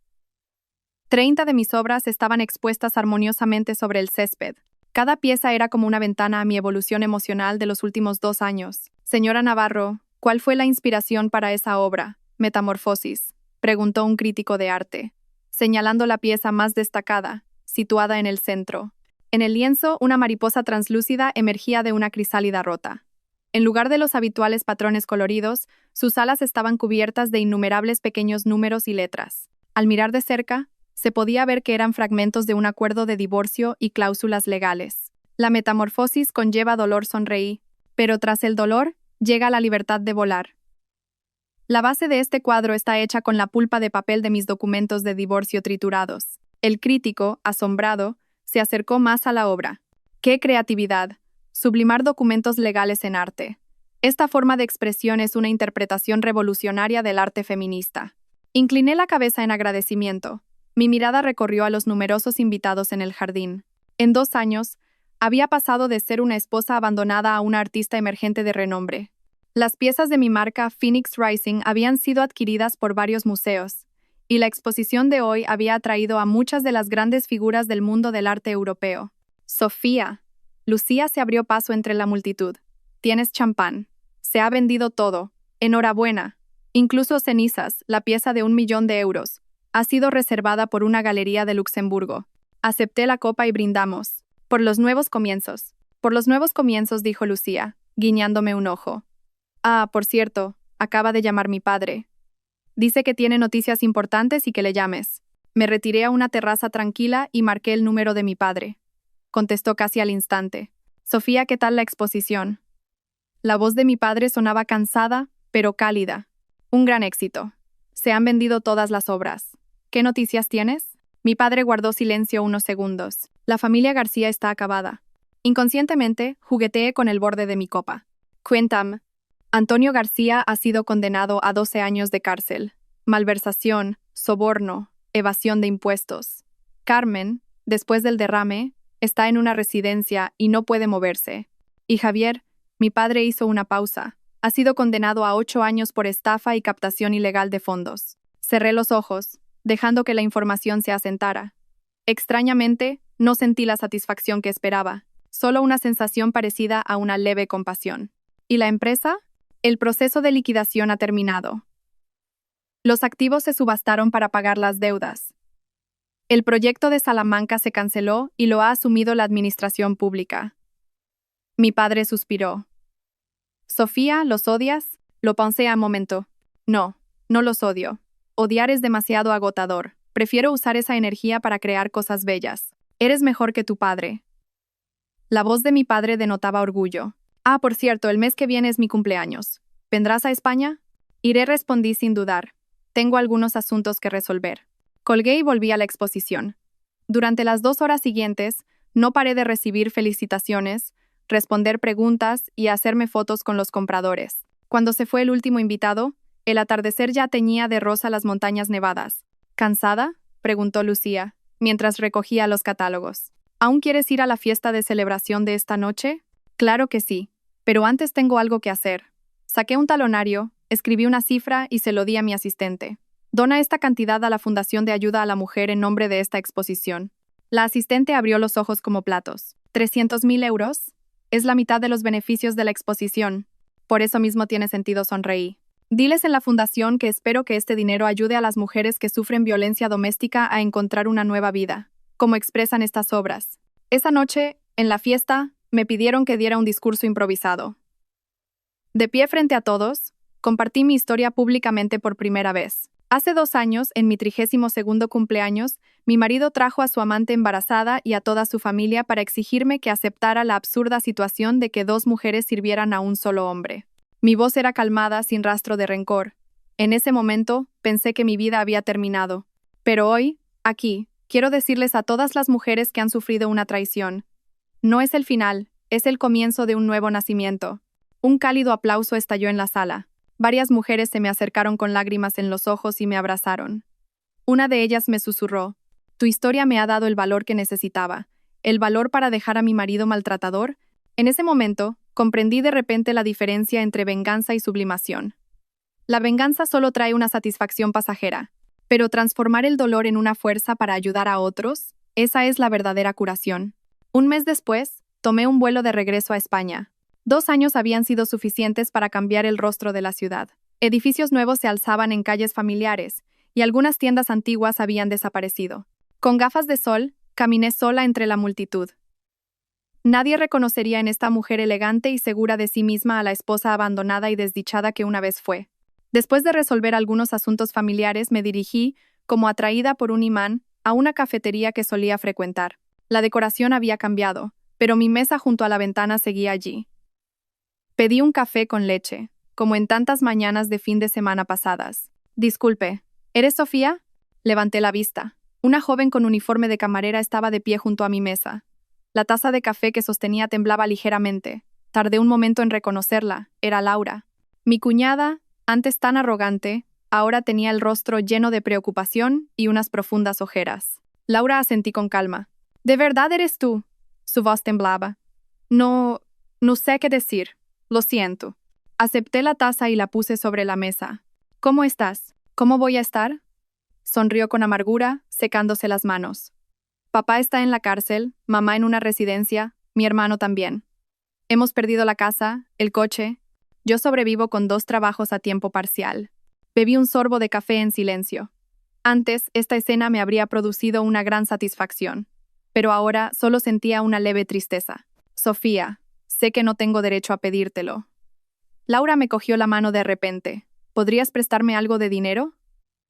30 de mis obras estaban expuestas armoniosamente sobre el césped. Cada pieza era como una ventana a mi evolución emocional de los últimos 2 años. Señora Navarro, ¿cuál fue la inspiración para esa obra, Metamorfosis?, preguntó un crítico de arte, señalando la pieza más destacada, situada en el centro. En el lienzo, una mariposa translúcida emergía de una crisálida rota. En lugar de los habituales patrones coloridos, sus alas estaban cubiertas de innumerables pequeños números y letras. Al mirar de cerca, se podía ver que eran fragmentos de un acuerdo de divorcio y cláusulas legales. La metamorfosis conlleva dolor, sonreí, pero tras el dolor, llega la libertad de volar. La base de este cuadro está hecha con la pulpa de papel de mis documentos de divorcio triturados. El crítico, asombrado, se acercó más a la obra. ¡Qué creatividad! Sublimar documentos legales en arte. Esta forma de expresión es una interpretación revolucionaria del arte feminista. Incliné la cabeza en agradecimiento. Mi mirada recorrió a los numerosos invitados en el jardín. En 2 años, había pasado de ser una esposa abandonada a una artista emergente de renombre. Las piezas de mi marca Phoenix Rising habían sido adquiridas por varios museos, y la exposición de hoy había atraído a muchas de las grandes figuras del mundo del arte europeo. Sofía. Lucía se abrió paso entre la multitud. Tienes champán. Se ha vendido todo. Enhorabuena. Incluso cenizas, la pieza de 1 millón de euros. Ha sido reservada por una galería de Luxemburgo. Acepté la copa y brindamos. Por los nuevos comienzos. Por los nuevos comienzos, dijo Lucía, guiñándome un ojo. Ah, por cierto, acaba de llamar mi padre. Dice que tiene noticias importantes y que le llames. Me retiré a una terraza tranquila y marqué el número de mi padre. Contestó casi al instante. Sofía, ¿qué tal la exposición? La voz de mi padre sonaba cansada, pero cálida. Un gran éxito. Se han vendido todas las obras. ¿Qué noticias tienes? Mi padre guardó silencio unos segundos. La familia García está acabada. Inconscientemente, jugueteé con el borde de mi copa. Cuéntame. Antonio García ha sido condenado a 12 años de cárcel. Malversación, soborno, evasión de impuestos. Carmen, después del derrame, está en una residencia y no puede moverse. Y Javier, mi padre, hizo una pausa. Ha sido condenado a 8 años por estafa y captación ilegal de fondos. Cerré los ojos, dejando que la información se asentara. Extrañamente, no sentí la satisfacción que esperaba, solo una sensación parecida a una leve compasión. ¿Y la empresa? El proceso de liquidación ha terminado. Los activos se subastaron para pagar las deudas. El proyecto de Salamanca se canceló y lo ha asumido la administración pública. Mi padre suspiró. Sofía, ¿los odias? Lo pensé a un momento. No, no los odio. Odiar es demasiado agotador. Prefiero usar esa energía para crear cosas bellas. Eres mejor que tu padre. La voz de mi padre denotaba orgullo. Ah, por cierto, el mes que viene es mi cumpleaños. ¿Vendrás a España? Iré, respondí sin dudar. Tengo algunos asuntos que resolver. Colgué y volví a la exposición. Durante las 2 horas siguientes, no paré de recibir felicitaciones, responder preguntas y hacerme fotos con los compradores. Cuando se fue el último invitado, el atardecer ya teñía de rosa las montañas nevadas. ¿Cansada?, preguntó Lucía, mientras recogía los catálogos. ¿Aún quieres ir a la fiesta de celebración de esta noche? Claro que sí, pero antes tengo algo que hacer. Saqué un talonario, escribí una cifra y se lo di a mi asistente. Dona esta cantidad a la Fundación de Ayuda a la Mujer en nombre de esta exposición. La asistente abrió los ojos como platos. ¿300.000 euros? Es la mitad de los beneficios de la exposición. Por eso mismo tiene sentido, sonreí. Diles en la fundación que espero que este dinero ayude a las mujeres que sufren violencia doméstica a encontrar una nueva vida, como expresan estas obras. Esa noche, en la fiesta, me pidieron que diera un discurso improvisado. De pie frente a todos, compartí mi historia públicamente por primera vez. Hace 2 años, en mi 32º cumpleaños, mi marido trajo a su amante embarazada y a toda su familia para exigirme que aceptara la absurda situación de que 2 mujeres sirvieran a un solo hombre. Mi voz era calmada, sin rastro de rencor. En ese momento, pensé que mi vida había terminado. Pero hoy, aquí, quiero decirles a todas las mujeres que han sufrido una traición. No es el final, es el comienzo de un nuevo nacimiento. Un cálido aplauso estalló en la sala. Varias mujeres se me acercaron con lágrimas en los ojos y me abrazaron. Una de ellas me susurró: «Tu historia me ha dado el valor que necesitaba, el valor para dejar a mi marido maltratador». En ese momento, comprendí de repente la diferencia entre venganza y sublimación. La venganza solo trae una satisfacción pasajera, pero transformar el dolor en una fuerza para ayudar a otros, esa es la verdadera curación. Un mes después, tomé un vuelo de regreso a España. 2 años habían sido suficientes para cambiar el rostro de la ciudad. Edificios nuevos se alzaban en calles familiares, y algunas tiendas antiguas habían desaparecido. Con gafas de sol, caminé sola entre la multitud. Nadie reconocería en esta mujer elegante y segura de sí misma a la esposa abandonada y desdichada que una vez fue. Después de resolver algunos asuntos familiares, me dirigí, como atraída por un imán, a una cafetería que solía frecuentar. La decoración había cambiado, pero mi mesa junto a la ventana seguía allí. Pedí un café con leche, como en tantas mañanas de fin de semana pasadas. «Disculpe, ¿eres Sofía?». Levanté la vista. Una joven con uniforme de camarera estaba de pie junto a mi mesa. La taza de café que sostenía temblaba ligeramente. Tardé un momento en reconocerla. Era Laura. Mi cuñada, antes tan arrogante, ahora tenía el rostro lleno de preocupación y unas profundas ojeras. Laura asentí con calma. «¿De verdad eres tú?». Su voz temblaba. No sé qué decir. Lo siento». Acepté la taza y la puse sobre la mesa. «¿Cómo estás? ¿Cómo voy a estar?». Sonrió con amargura, secándose las manos. «Papá está en la cárcel, mamá en una residencia, mi hermano también. Hemos perdido la casa, el coche. Yo sobrevivo con 2 trabajos a tiempo parcial». Bebí un sorbo de café en silencio. Antes, esta escena me habría producido una gran satisfacción, pero ahora solo sentía una leve tristeza. «Sofía, sé que no tengo derecho a pedírtelo». Laura me cogió la mano de repente. «¿Podrías prestarme algo de dinero?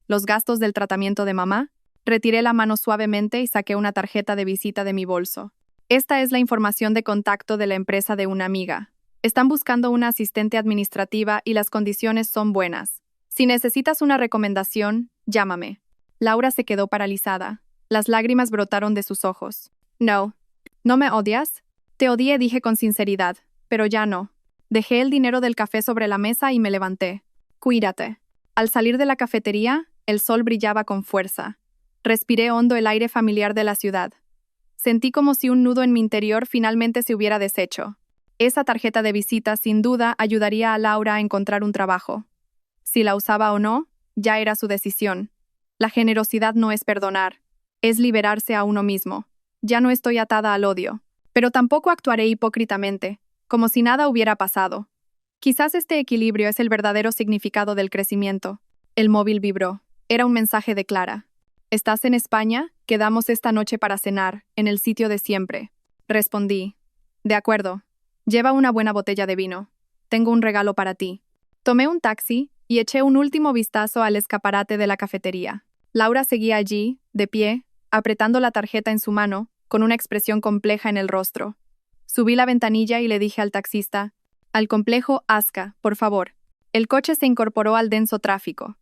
¿Los gastos del tratamiento de mamá?». Retiré la mano suavemente y saqué una tarjeta de visita de mi bolso. «Esta es la información de contacto de la empresa de una amiga. Están buscando una asistente administrativa y las condiciones son buenas. Si necesitas una recomendación, llámame». Laura se quedó paralizada. Las lágrimas brotaron de sus ojos. «No. ¿No me odias?». «Te odié», dije con sinceridad, «pero ya no». Dejé el dinero del café sobre la mesa y me levanté. «Cuídate». Al salir de la cafetería, el sol brillaba con fuerza. Respiré hondo el aire familiar de la ciudad. Sentí como si un nudo en mi interior finalmente se hubiera deshecho. Esa tarjeta de visita sin duda ayudaría a Laura a encontrar un trabajo. Si la usaba o no, ya era su decisión. La generosidad no es perdonar, es liberarse a uno mismo. Ya no estoy atada al odio, pero tampoco actuaré hipócritamente, como si nada hubiera pasado. Quizás este equilibrio es el verdadero significado del crecimiento. El móvil vibró. Era un mensaje de Clara. «¿Estás en España? Quedamos esta noche para cenar, en el sitio de siempre». Respondí. «De acuerdo. Lleva una buena botella de vino. Tengo un regalo para ti». Tomé un taxi y eché un último vistazo al escaparate de la cafetería. Laura seguía allí, de pie, apretando la tarjeta en su mano, con una expresión compleja en el rostro. Subí la ventanilla y le dije al taxista: «Al complejo Azca, por favor». El coche se incorporó al denso tráfico.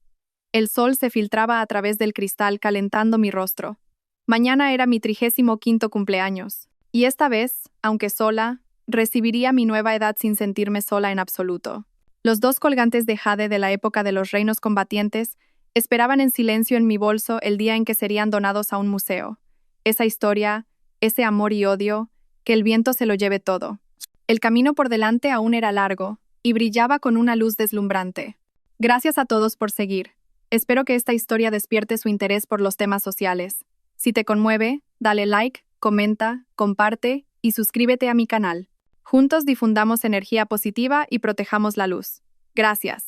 El sol se filtraba a través del cristal calentando mi rostro. Mañana era mi 35º cumpleaños, y esta vez, aunque sola, recibiría mi nueva edad sin sentirme sola en absoluto. Los 2 colgantes de jade de la época de los reinos combatientes esperaban en silencio en mi bolso el día en que serían donados a un museo. Esa historia, ese amor y odio, que el viento se lo lleve todo. El camino por delante aún era largo, y brillaba con una luz deslumbrante. Gracias a todos por seguir. Espero que esta historia despierte su interés por los temas sociales. Si te conmueve, dale like, comenta, comparte y suscríbete a mi canal. Juntos difundamos energía positiva y protejamos la luz. Gracias.